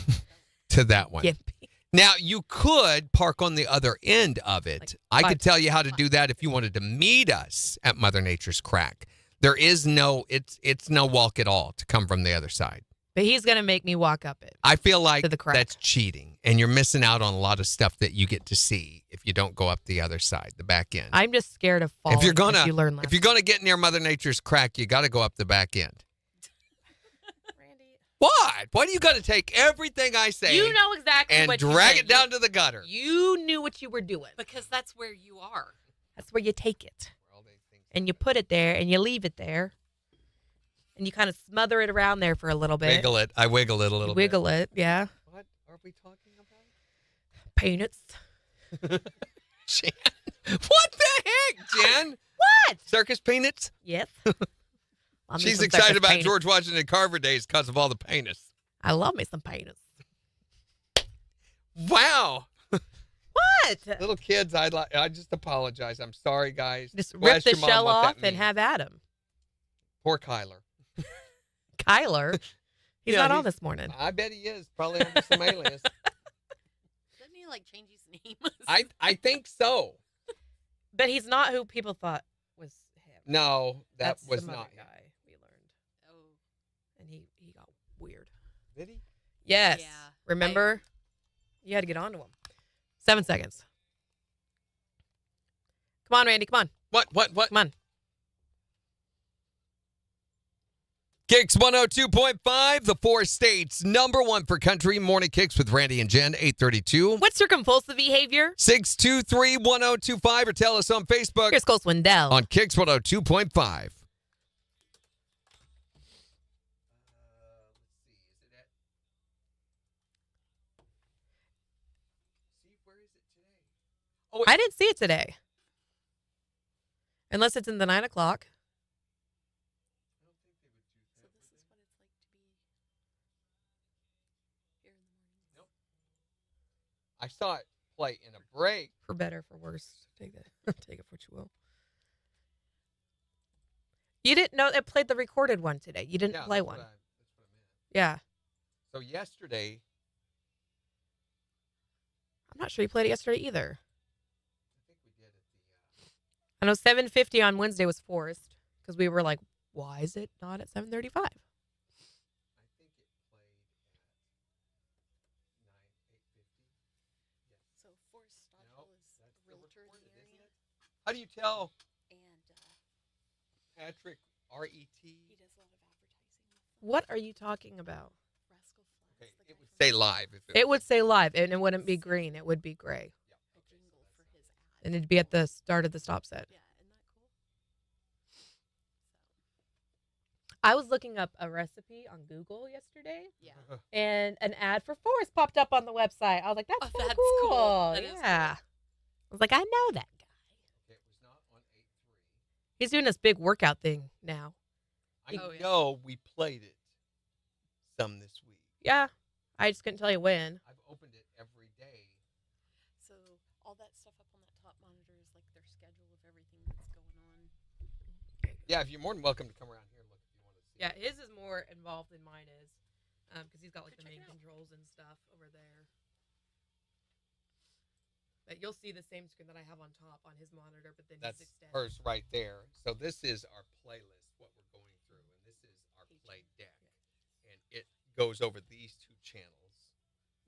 to that one. Gimpy. Now, you could park on the other end of it. I could tell you how to do that if you wanted to meet us at Mother Nature's Crack. There is no, it's no walk at all to come from the other side. But he's going to make me walk up it. I feel like to the crack. that's cheating, and you're missing out on a lot of stuff that you get to see if you don't go up the other side, the back end. I'm just scared of falling. If you're gonna get near Mother Nature's crack, you got to go up the back end. Randy. What? Why do you got to take everything I say? You know exactly and what you drag did. it down to the gutter. You knew what you were doing. Because that's where you are. That's where you take it. And you put it there and you leave it there. And you kind of smother it around there for a little bit. Wiggle it. I wiggle it a little bit. Wiggle it, yeah. What are we talking about? Peanuts. Jan. What the heck, Jen? What? Circus peanuts? Yes. She's excited about George Washington Carver Days because of all the peanuts. I love me some peanuts. Wow. What? Little kids, I just apologize. I'm sorry, guys. Just Go rip ask the your mom shell what off that and means. have at him. Poor Kyler. Kyler? He's Yeah, not on this morning. I bet he is. Probably under some alias. Doesn't he like change his name? I think so. But he's not who people thought was him. No, That's was some not other him. guy we learned. Oh. And he got weird. Did he? Yes. Yeah. Remember? You had to get onto him. 7 seconds. Come on, Randy. Come on. What? Come on. KIX 102.5, the 4 states, #1 for country. Morning Kicks with Randy and Jen, 832. What's your compulsive behavior? 623-1025 or tell us on Facebook Here's Cole Swindell. on KIX 102.5. I didn't see it today. Unless it's in the 9 o'clock. So this is what it's like to be here in the morning. I saw it play in a break. For better, for worse. Take it for what you will. You didn't know it played the recorded one today. You didn't play one. That's what I meant. Yeah. So yesterday, I'm not sure you played it yesterday either. I think we did it. I know 7:50 on Wednesday was forced because we were like, why is it not at 7:35? I think it played at 8:50. So Forrest Stodwell is a realtor in the area. How do you tell And Patrick RET? he does a lot of advertising. What are you talking about? Rascal Flatts. Okay, the it guy would from say live. If It would say live, and it wouldn't be green. It would be gray. a jingle for his ad. And it'd be at the start of the stop set. Yeah, isn't that cool? I was looking up a recipe on Google yesterday, Yeah. and an ad for Forrest popped up on the website. I was like, that's Oh, so that's cool. cool. That is Yeah. I was like, I know that guy. Okay, it was not on 8:3. He's doing this big workout thing now. I Oh, yeah. know we played it some this week. Yeah. I just couldn't tell you when. I've opened it every day. So all that stuff up on that top monitor is like their schedule of everything that's going on. Yeah, if you're more than welcome to come around here and look if you want to see. Yeah, his is more involved than mine is. Because he's got like the Check main it out. controls and stuff over there. But you'll see the same screen that I have on top on his monitor, but then That's he's extended. hers right there. So this is our playlist, what we're going through, and this is our play deck. And it goes over these two channels,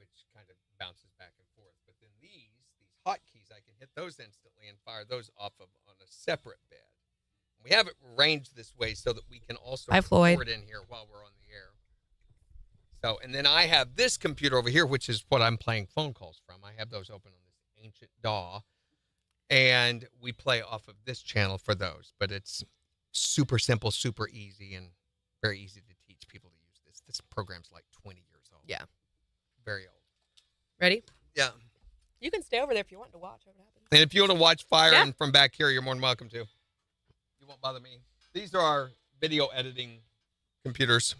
which kind of bounces back and forth. But then these hotkeys, I can hit those instantly and fire those off of on a separate bed. We have it arranged this way so that we can also Hi, Floyd. record in here while we're on the air. So, and then I have this computer over here, which is what I'm playing phone calls from. I have those open on this ancient DAW, and we play off of this channel for those. But it's super simple, super easy, and very easy to teach people to use this. This program's like 20 years old. Yeah. Very old. Ready? Yeah. You can stay over there if you want to watch what happens. And if you want to watch Fire Yeah. and from back here, you're more than welcome to. You won't bother me. These are our video editing computers.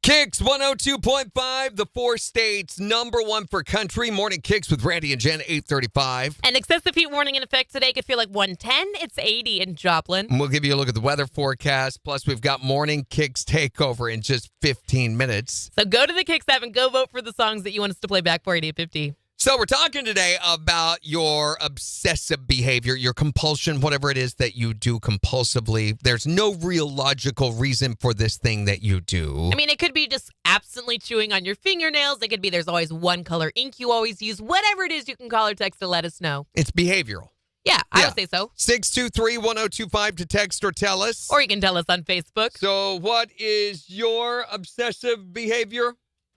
KIX 102.5, the 4 states, #1 for country. Morning Kicks with Randy and Jen, 8:35. An excessive heat warning in effect today. Could feel like 110. It's 80 in Joplin. And we'll give you a look at the weather forecast. Plus, we've got Morning Kicks takeover in just 15 minutes. So go to the KIX app and go vote for the songs that you want us to play back for 8:50. So we're talking today about your obsessive behavior, your compulsion, whatever it is that you do compulsively. There's no real logical reason for this thing that you do. I mean, it could be just absently chewing on your fingernails. It could be there's always one color ink you always use. Whatever it is, you can call or text to let us know. It's behavioral. Yeah, I would say so. 623-1025 to text or tell us. Or you can tell us on Facebook. So what is your obsessive behavior?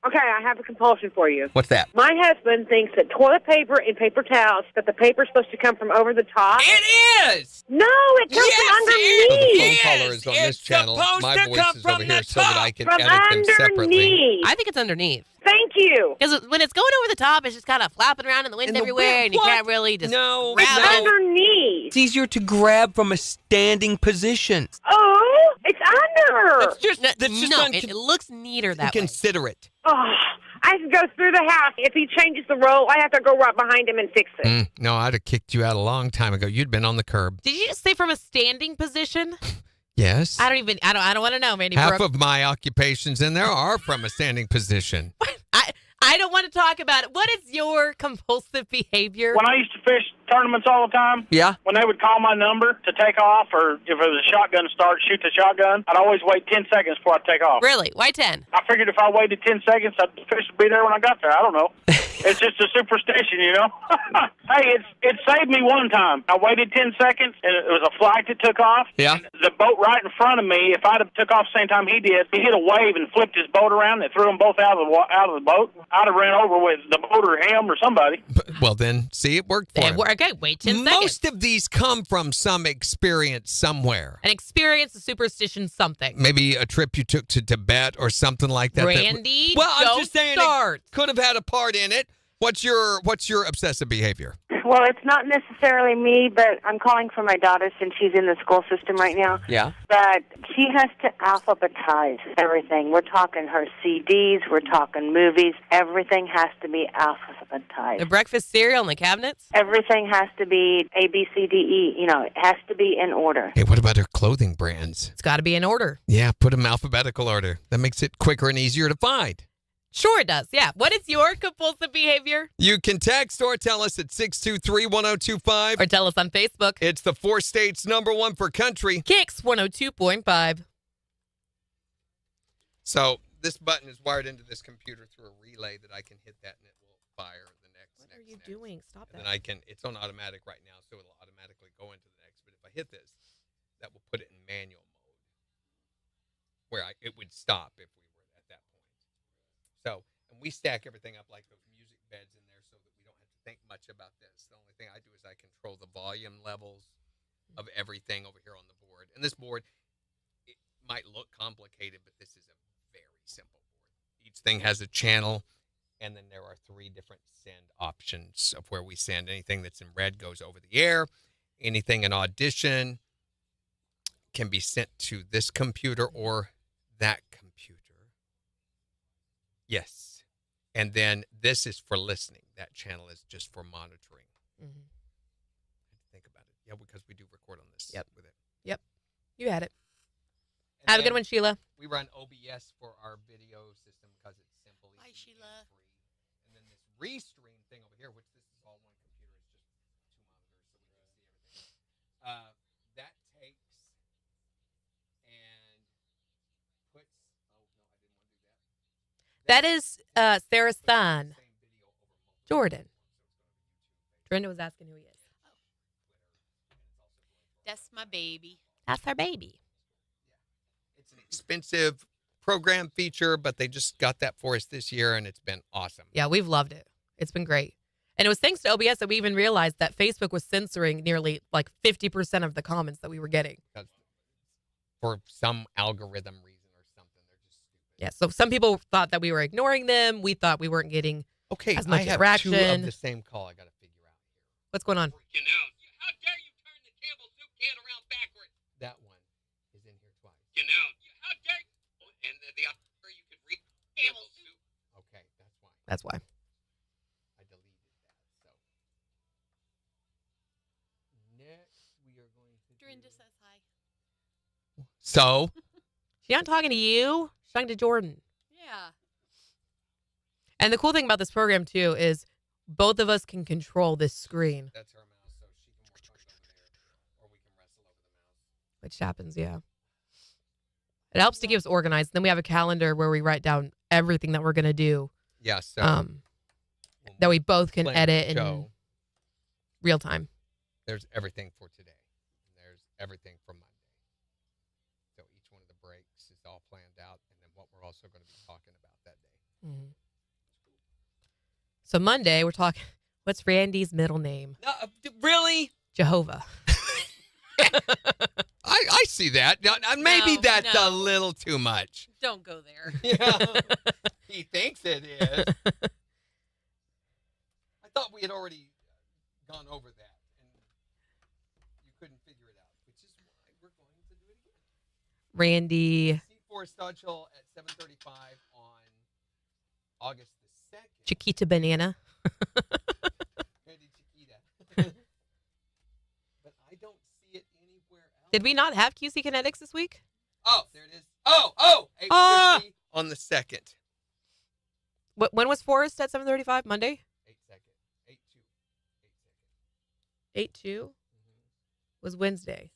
Okay, I have a compulsion for you. What's that? My husband thinks that toilet paper and paper towels, that the paper's supposed to come from over the top. It is! No, it comes from underneath. So the phone caller is on this channel. My voice is over here so that I can edit them separately. I think it's underneath. Thank you. Because when it's going over the top, it's just kind of flapping around in the wind everywhere, and you can't really just grab it. Underneath. It's easier to grab from a standing position. Oh, it's under. It looks neater that way. Considerate. Oh, I have to go through the house. If he changes the roll, I have to go right behind him and fix it. No, I'd have kicked you out a long time ago. You'd been on the curb. Did you just say from a standing position? Yes. I don't want to know, Mandy. Half of my occupations in there are from a standing position. I don't want to talk about it. What is your compulsive behavior? When I used to fish tournaments all the time, when they would call my number to take off, or if it was a shotgun start, shoot the shotgun, I'd always wait 10 seconds before I'd take off. Really? Why 10? I figured if I waited 10 seconds, the fish would be there when I got there. I don't know. It's just a superstition, you know? Hey, it saved me one time. I waited 10 seconds, and it was a flight that took off. Yeah. The boat right in front of me, if I'd have took off the same time he did, he hit a wave and flipped his boat around and threw them both out of the boat. I'd have ran over with the boat or him or somebody. Well, then, see, it worked for him. Okay, wait 10 seconds. Most of these come from some experience somewhere. An experience, a superstition, something. Maybe a trip you took to Tibet or something like that. Randy, I'm just saying start. It could have had a part in it. What's your obsessive behavior? Well, it's not necessarily me, but I'm calling for my daughter since she's in the school system right now. Yeah. But she has to alphabetize everything. We're talking her CDs, we're talking movies. Everything has to be alphabetized. The breakfast cereal in the cabinets? Everything has to be A, B, C, D, E. You know, it has to be in order. Hey, what about her clothing brands? It's got to be in order. Yeah, put them alphabetical order. That makes it quicker and easier to find. Sure it does, yeah. What is your compulsive behavior? You can text or tell us at 623-1025. Or tell us on Facebook. It's the 4 states #1 for country. KIX 102.5. So this button is wired into this computer through a relay that I can hit that and it will fire the next. What are you doing? Stop that. And then it's on automatic right now, so it'll automatically go into the next. But if I hit this, that will put it in manual mode where it would stop if we were at that point. So, and we stack everything up like those music beds in there so that we don't have to think much about this. The only thing I do is I control the volume levels of everything over here on the board. And this board, it might look complicated, but this is a very simple board. Each thing has a channel, and then there are 3 different send options of where we send. Anything that's in red goes over the air. Anything in audition can be sent to this computer or that computer. Yes. And then this is for listening. That channel is just for monitoring. Mm-hmm. Think about it. Yeah, because we do record on this with it. Yep. You had it. Have a good one, Sheila. We run OBS for our video system because it's simple. Bye, Sheila. Free. And then this restream thing over here, which this is all one computer, is just 2 monitors, so we can see everything. That takes and puts. Oh no, I didn't want to do that. That is Sarah's son, Jordan. Brenda was asking who he is. That's my baby. That's our baby. It's an expensive program feature, but they just got that for us this year, and it's been awesome. Yeah, we've loved it. It's been great. And it was thanks to OBS that we even realized that Facebook was censoring nearly like 50% of the comments that we were getting. For some algorithm reason or something. They're just stupid. Yeah, so some people thought that we were ignoring them. We thought we weren't getting as much I have interaction. 2 of the same call I got to figure out here. What's going on? You know, how dare you turn the Campbell soup can around backwards? That one is in here twice. You know, how dare you? And the other you could read Campbell soup. Okay, that's why. That's why. I deleted that. So next we are going to. Dorinda says hi. So She's not talking to you. She's talking to Jordan. Yeah. And the cool thing about this program, too, is both of us can control this screen. That's her mouse, so she can work on Dominator, or we can wrestle over the mouse. Which happens, yeah. It helps to keep us organized. Then we have a calendar where we write down everything that we're going to do. Yeah, so that we both can plan edit the in show. real time. There's everything for today. And there's everything for Monday. So each one of the breaks is all planned out, and then what we're also going to be talking about that day. Mm-hmm. So Monday, we're talking, what's Randy's middle name? No, really? Jehovah. I see that. Maybe No, that's no. a little too much. Don't go there. Yeah. He thinks it is. I thought we had already gone over that, and you couldn't figure it out, which is why we're going to do it again. Randy. C4 Stodge Hill at 7:35 on August the 2nd. Chiquita Banana. Randy Chiquita. But I don't see it anywhere else. Did we not have QC Kinetics this week? Oh, there it is. Oh, 8:50 on the 2nd. When was Forrest at 7:35? Monday? 8 seconds. 8 2. 8-2 was Wednesday.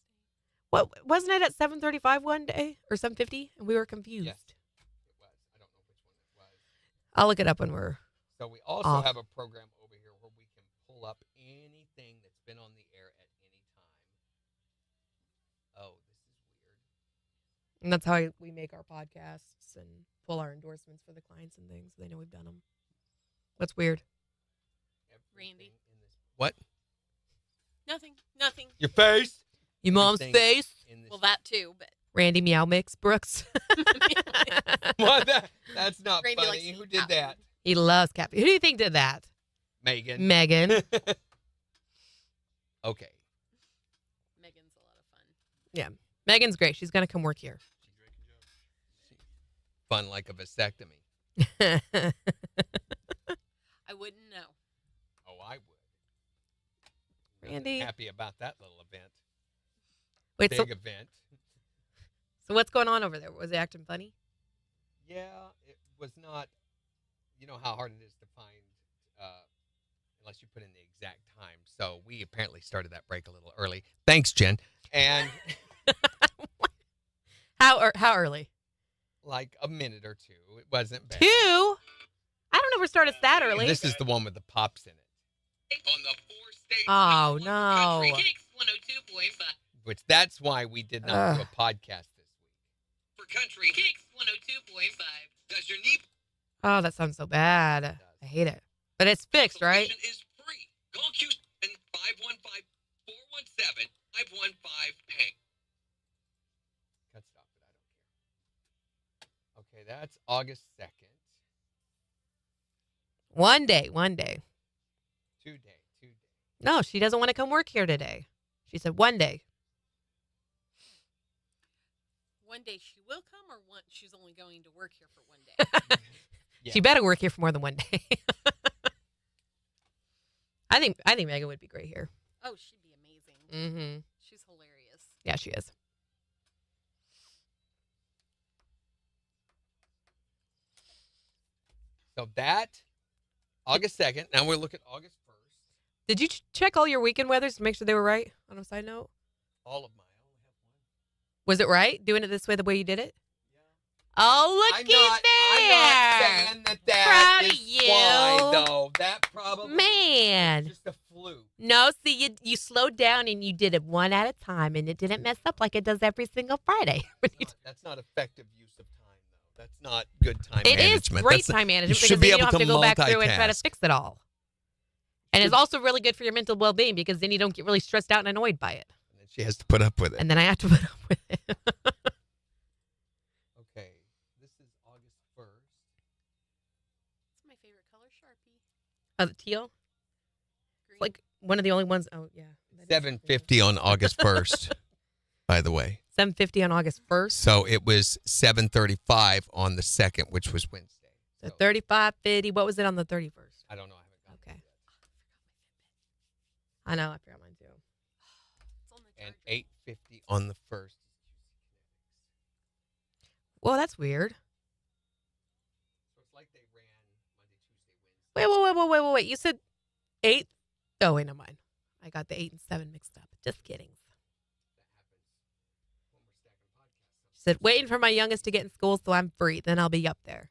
What wasn't it at 7:35 one day or 7:50? And we were confused. Yes, it was. I don't know which one it was. I'll look it up when we're. So we also off. have a program over here where we can pull up anything that's been on the air at any time. Oh, this is weird. And that's how we make our podcasts and pull our endorsements for the clients and things. So they know we've done them. What's weird? Randy. What? Nothing. Your face? Your mom's Everything face? Well, that too, but Randy Meow Mix Brooks. What? That's not Randy likes funny. to Who eat did cat that? He loves cat food. Who do you think did that? Megan. Megan. Okay. Megan's a lot of fun. Yeah. Megan's great. She's going to come work here. Fun like a vasectomy. I wouldn't know. Oh, I would. Randy. Happy about that little event. Wait, Big so, event. so what's going on over there? Was it acting funny? Yeah, it was not. You know how hard it is to find, unless you put in the exact time. So we apparently started that break a little early. Thanks, Jen. And How early? like a minute or two. It wasn't bad. 2? I don't know if we started that early. This is the one with the pops in it. On the 4-state Oh, no. KIX 102.5. Which that's why we did not do a podcast this week. For country, KIX 102.5. Does your knee Oh, that sounds so bad. I hate it. But it's fixed, right? is free? Call Q7 515-417-515-PANG. Cut stop it. I don't care. Okay, that's August 2nd. One day. 2 day. No, she doesn't want to come work here today. She said one day. One day she will come, or she's only going to work here for one day. Yeah. She better work here for more than one day. I think Megan would be great here. Oh, she'd be amazing. Mm-hmm. She's hilarious. Yeah, she is. So that August 2nd. Now we'll look at August 1st. Did you check all your weekend weathers to make sure they were right? On a side note, All of mine. I only have one. was it right doing it this way, the way you did it? Oh, look I'm at not there! saying that Proud of is you. why, though. That probably Man. is just a fluke. No, see, you slowed down and you did it one at a time, and it didn't mess up like it does every single Friday. That's not effective use of time, though. That's not good time It is management. great That's not- time management you because should then be you able don't have to go back through and try to multitask. fix it all. And it's also really good for your mental well-being because then you don't get really stressed out and annoyed by it. And then she has to put up with it. And then I have to put up with it. Okay, this is August 1st. It's my favorite color, Sharpie. Oh, the teal? It's like one of the only ones. Oh, yeah. 7:50 on August 1st, by the way. 7:50 on August 1st. So it was 7:35 on the 2nd, which was Wednesday. So 35:50. What was it on the 31st? I don't know. I haven't gotten Okay. I know. I forgot mine too. It's on the And charger. 8:50 on the 1st. Well, that's weird. So it's like they ran Monday, Tuesday, Wednesday. Wait. You said 8. Oh, wait, no, mine. I got the 8 and 7 mixed up. Just kidding. She said, waiting for my youngest to get in school so I'm free. Then I'll be up there.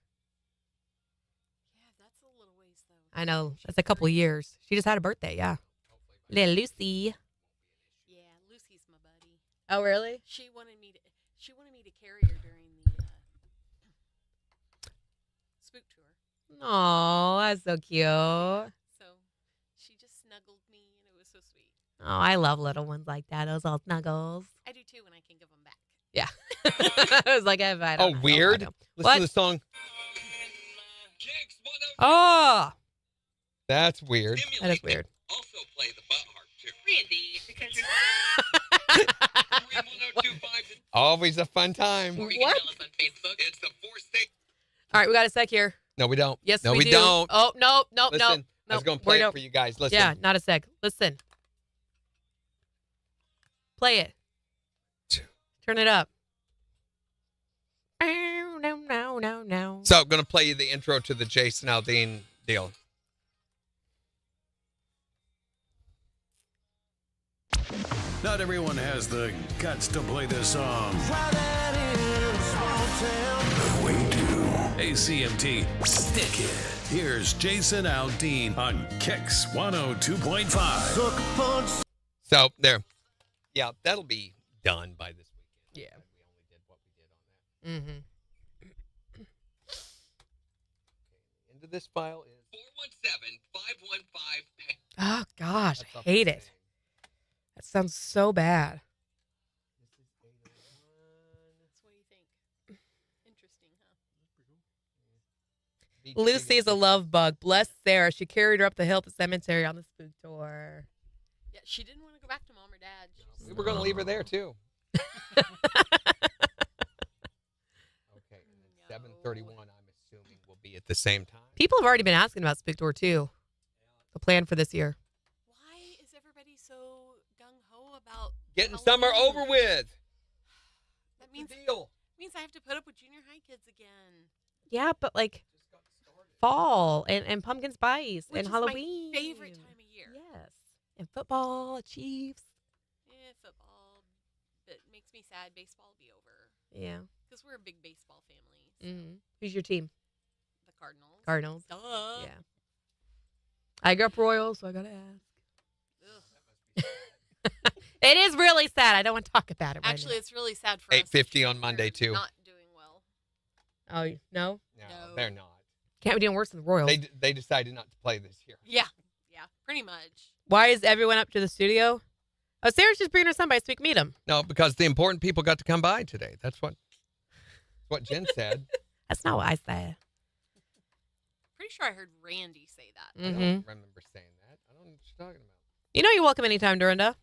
Yeah, that's a little ways, though. I know. That's a couple of years. She just had a birthday, yeah. Little Lucy. Yeah, Lucy's my buddy. Oh, really? She wanted me to carry her during the spook tour. Oh, that's so cute. So she just snuggled me, and it was so sweet. Oh, I love little ones like that. Those all snuggles. I do too when I can give them back. Yeah. I was like, I don't know. Weird. Listen Listen to the song. Oh, That's weird. that is weird. Also play the butt heart too. Randy, because you're Always a fun time. What? It's the 4-state. All right, we got a sec here. No, we don't. Yes, no, we do. don't. Oh, no. Listen, I was going to play it for you guys. Listen. Yeah, not a sec. Listen. Play it. Turn it up. No. So I'm going to play you the intro to the Jason Aldean deal. Not everyone has the guts to play this song. But we do. ACMT, stick it. Here's Jason Aldean on KIX 102.5. So there. Yeah, that'll be done by this weekend. Yeah. We only did what we did on that. Mm-hmm. Into this file is 417-515. Oh, gosh. That's I up hate to it. That sounds so bad. So what do you think? Interesting, huh? Lucy's a love bug. Bless Sarah. She carried her up the hill to the cemetery on the spook tour. Yeah, she didn't want to go back to mom or dad. We were going to leave her there, too. Okay, and then 7:31, I'm assuming, will be at the same time. People have already been asking about spook tour, too. The plan for this year. Why is everybody so gung-ho about Getting Halloween? summer over with. That means deal. I have to put up with junior high kids again. Yeah, but like fall and pumpkin spice Which and is Halloween. my favorite time of year. Yes. And football, Chiefs. Football. It makes me sad. Baseball will be over. Yeah. Because we're a big baseball family. So. Mm-hmm. Who's your team? The Cardinals. Cardinals. Duh. Yeah. I grew up Royals, so I gotta ask. It is really sad. I don't want to talk about it right Actually, now. it's really sad for us. 8:50 on Monday, too. Not doing well. Oh, no? No, they're not. Can't be doing worse than the Royals. They decided not to play this year. Yeah, pretty much. Why is everyone up to the studio? Oh, Sarah's just bringing her son by so we can meet him. No, because the important people got to come by today. That's what Jen said. That's not what I said. Pretty sure I heard Randy say that. I don't remember saying that. I don't know what you're talking about. You know you're welcome anytime, Dorinda.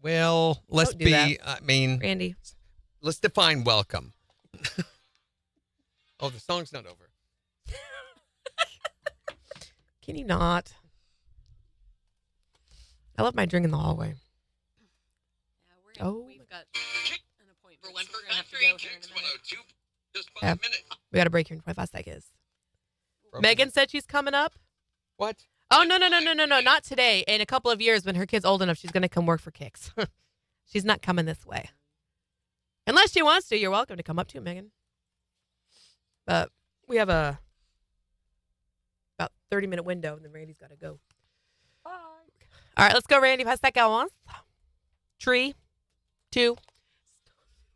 Well, let's Don't do that. I mean, Randy. Let's define welcome. Oh, the song's not over. Can you not? I love my drink in the hallway. Yeah, we've got an appointment. So we're going to have to go here in a minute. Just 5 Yeah. minutes. We got a break here in 25 seconds. Megan said she's coming up. What? Oh, no. Not today. In a couple of years, when her kid's old enough, she's going to come work for KIX. She's not coming this way. Unless she wants to, you're welcome to come up too, Megan. But we have a about 30-minute window, and then Randy's got to go. Bye. All right, let's go, Randy. Pass that guy once. 3, 2.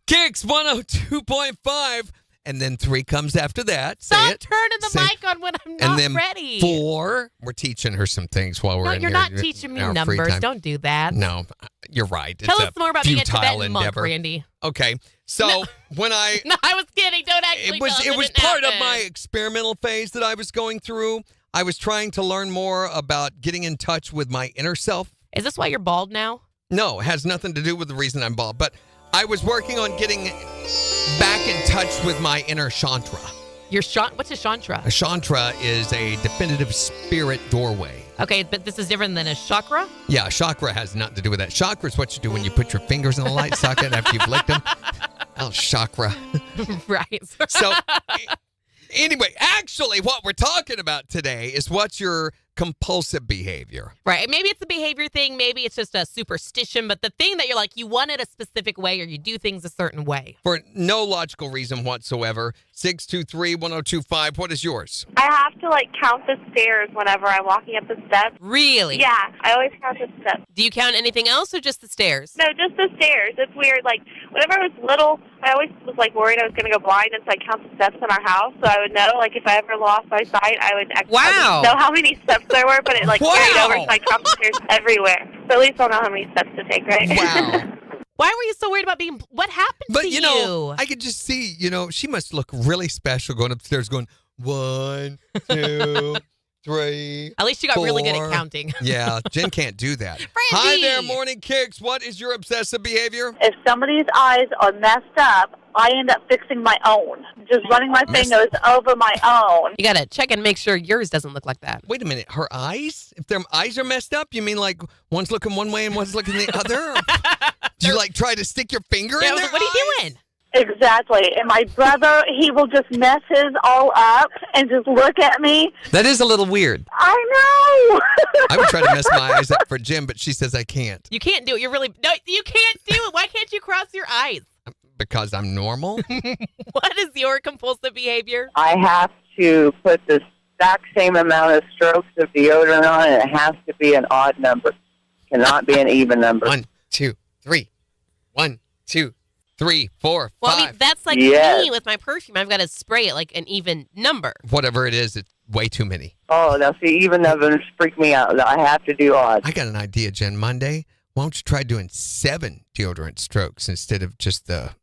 KIX 102.5. And then 3 comes after that. Stop Say it. turning the mic on when I'm not and then ready. 4. We're teaching her some things while we're No, in you're here. not teaching me our free numbers. time. Don't do that. No, you're right. Tell It's us more about being a futile Tibetan monk, endeavor. Randy. Okay, so when I No, I was kidding. Don't actually. it was didn't part of happen. my experimental phase that I was going through. I was trying to learn more about getting in touch with my inner self. Is this why you're bald now? No, it has nothing to do with the reason I'm bald. But I was working on getting back in touch with my inner Chantra. What's a Chantra? A Chantra is a definitive spirit doorway. Okay, but this is different than a chakra? Yeah, chakra has nothing to do with that. Chakra is what you do when you put your fingers in a light socket after you've licked them. Oh, chakra. Right. So, anyway, actually, what we're talking about today is what's your compulsive behavior? Right. Maybe it's a behavior thing. Maybe it's just a superstition. But the thing that you're like, you want it a specific way or you do things a certain way. For no logical reason whatsoever. 623-1025. What is yours? I have to, count the stairs whenever I'm walking up the steps. Really? Yeah, I always count the steps. Do you count anything else or just the stairs? No, just the stairs. It's weird. Whenever I was little, I always was, worried I was going to go blind, and so I'd count the steps in our house so I would know, if I ever lost my sight, I would actually know how many steps there were, but it, carried over, so I count the stairs everywhere. So at least I'll know how many steps to take, right? Wow. Why were you so worried about being... What happened to you? But, I could just see, she must look really special going upstairs going, 1, 2, 3, At least you got 4. really good at counting. Yeah, Jen can't do that. Brandy. Hi there, Morning Kicks. What is your obsessive behavior? If somebody's eyes are messed up, I end up fixing my own. Just running my fingers over my own. You got to check and make sure yours doesn't look like that. Wait a minute. Her eyes? If their eyes are messed up, you mean one's looking one way and one's looking the other? Do you try to stick your finger in there? What are you doing? Exactly. And my brother, he will just mess his all up and just look at me. That is a little weird. I know. I would try to mess my eyes up for Jim, but she says I can't. You can't do it. No, you can't do it. Why can't you cross your eyes? Because I'm normal? What is your compulsive behavior? I have to put the exact same amount of strokes of deodorant on, and it has to be an odd number. It cannot be an even number. 1, 2, 3. 1, 2, 3, 4, 5. Well, that's me with my perfume. I've got to spray it like an even number. Whatever it is, it's way too many. Oh, now see, even numbers freak me out. I have to do odd. I got an idea, Jen. Monday, why don't you try doing 7 deodorant strokes instead of just the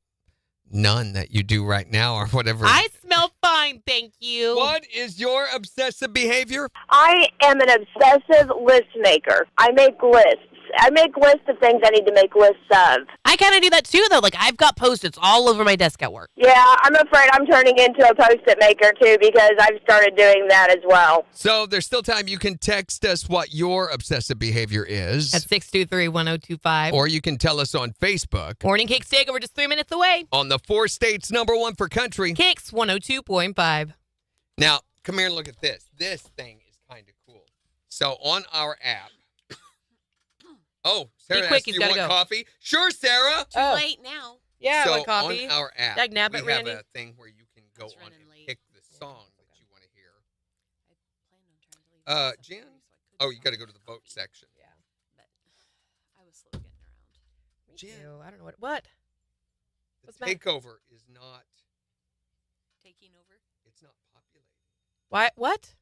none that you do right now or whatever. I smell fine, thank you. What is your obsessive behavior? I am an obsessive list maker. I make lists. I make lists of things I need to make lists of. I kind of do that too, though. I've got Post-its all over my desk at work. Yeah, I'm afraid I'm turning into a Post-it maker, too, because I've started doing that as well. So there's still time. You can text us what your obsessive behavior is. At 623-1025. Or you can tell us on Facebook. Morning KIX Takeover, just 3 minutes away. On the 4 states, #1 for country. KIX 102.5. Now, come here and look at this. This thing is kind of cool. So on our app. Oh, Sarah asked, do you want coffee? Sure, Sarah. Too late now. Yeah, so I want coffee. On our app, Dag-nabbit, we have Randy. a thing where you can go on and pick the song that you want to hear. Jen? Oh, you got to go to the vote section. Yeah, but I was slow getting around. Jen, I don't know what. The takeover is not taking over. It's not populated. Why? What?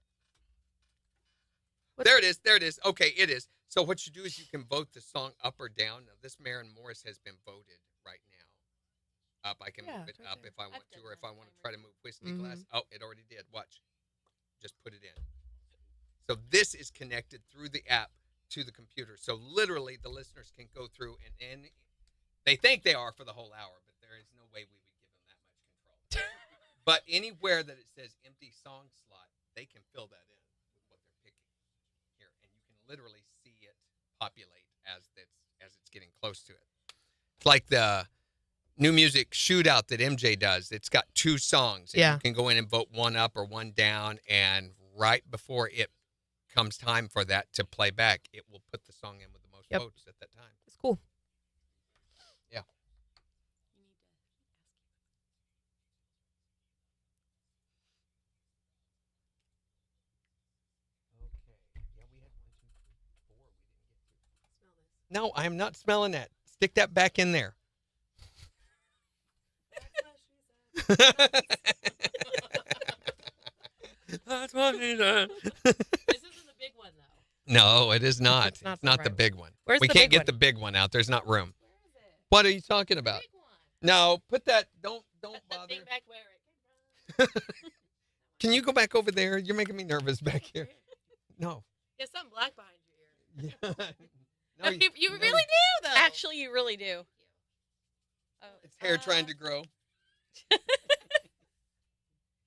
There it is. There it is. Okay, it is. So what you do is you can vote the song up or down. Now, this Maren Morris has been voted right now. Up. I can move it up if I want to, or if I want to try to move Whiskey Glass. Oh, it already did. Watch. Just put it in. So this is connected through the app to the computer. So literally the listeners can go through and they think they are for the whole hour, but there is no way we would give them that much control. But anywhere that it says empty song slot, they can fill that in with what they're picking here. And you can literally see it populate as it's getting close to it. It's like the new music shootout that MJ does. It's got 2 songs. And you can go in and vote one up or one down. And right before it comes time for that to play back, it will put the song in with the most votes at that time. It's cool. Yeah. No, I am not smelling that. Stick that back in there. That's what she said. This isn't the big one, though. No, it is not. It's not the big one. Where's we the can't big get the big one out. There's not room. Where is it? What are you talking about? No, put that. Don't bother. Back where it Can you go back over there? You're making me nervous back here. No. There's something black behind your ear. Yeah. No, you really do, though. Actually, you really do. Oh, it's hair trying to grow.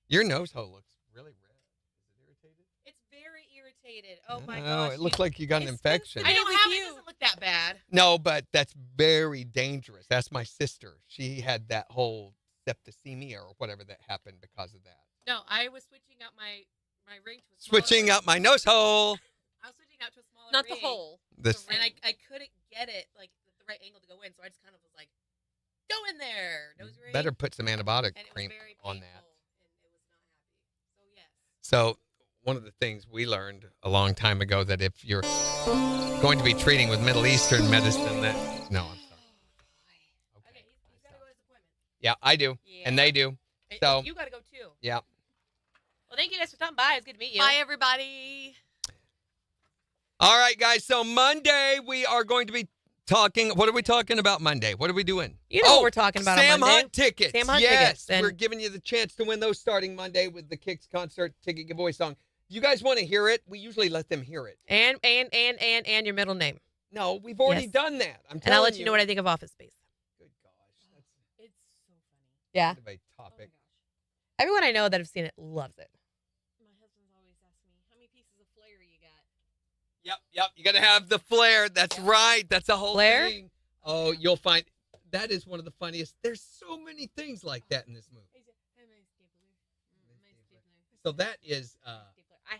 Your nose hole looks really red. Is it irritated? It's very irritated. Oh, my Oh, gosh. it looks like you got an infection. I don't have it. Doesn't look that bad. No, but that's very dangerous. That's my sister. She had that whole septicemia or whatever that happened because of that. No, I was switching out my ring to a Switching out my nose hole. Not the hole. And I couldn't get it like the right angle to go in, so I just kind of was like, go in there. Nose ring. Better put some antibiotic And it was cream very on painful, that. and it was not happy. So yes. So one of the things we learned a long time ago that if you're going to be treating with Middle Eastern medicine, that no, I'm sorry. Okay, he's got to go to his appointment. Yeah, I do, and they do. So you got to go too. yeah. Well, thank you guys for stopping by. It's good to meet you. Bye, everybody. All right, guys. So Monday we are going to be talking. What are we talking about Monday? What are we doing? You know what we're talking about Sam on Monday. Hunt tickets. Sam Hunt yes, tickets. And we're giving you the chance to win those starting Monday with the KIX concert ticket giveaway song. You guys want to hear it? We usually let them hear it. And your middle name. No, we've already done that. I'm telling you. And I'll let you know what I think of Office Space. Good gosh. It's so funny. Yeah. Kind of a topic. Everyone I know that have seen it loves it. My husband's always asked me, how many pieces of flair you got? Yep. You got to have the flair. That's right. That's the whole Flair? thing. Oh, you'll find that is one of the funniest. There's so many things like that in this movie. So that is I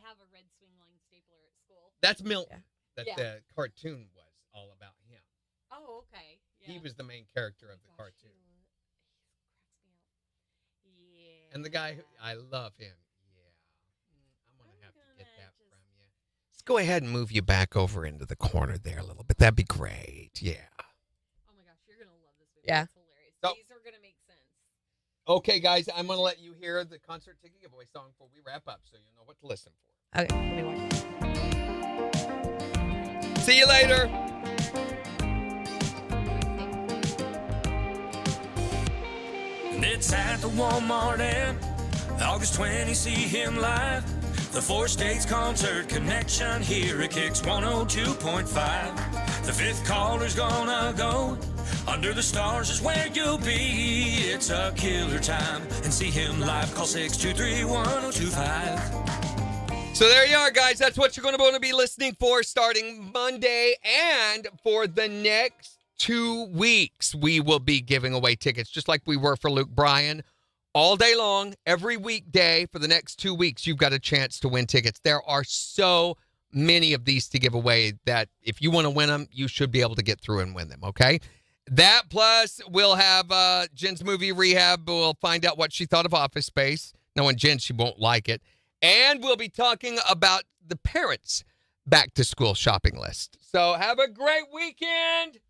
have a red swing line stapler at school. that's Milton. Yeah. That the cartoon was all about him. Oh, okay. Yeah. He was the main character of the cartoon. Yeah. And the guy, I love him. Yeah. I'm going to have to get that from you. Let's go ahead and move you back over into the corner there a little bit. That'd be great. Yeah. Oh my gosh, you're going to love this movie. Yeah. It's hilarious. These are going to make sense. Okay, guys, I'm going to let you hear the concert ticket giveaway song before we wrap up so you know what to listen for. Okay, let me watch. See you later. And it's at the Walmart and August 20, see him live. The 4 States Concert Connection here at KIX 102.5. The 5th caller's gonna go. Under the stars is where you'll be. It's a killer time. And see him live. Call 623-1025. So there you are, guys. That's what you're going to want to be listening for starting Monday. And for the next 2 weeks, we will be giving away tickets, just like we were for Luke Bryan. All day long, every weekday for the next 2 weeks, you've got a chance to win tickets. There are so many of these to give away that if you want to win them, you should be able to get through and win them, okay? That plus we'll have Jen's movie rehab. We'll find out what she thought of Office Space. Knowing Jen, she won't like it. And we'll be talking about the parents' back-to-school shopping list. So have a great weekend.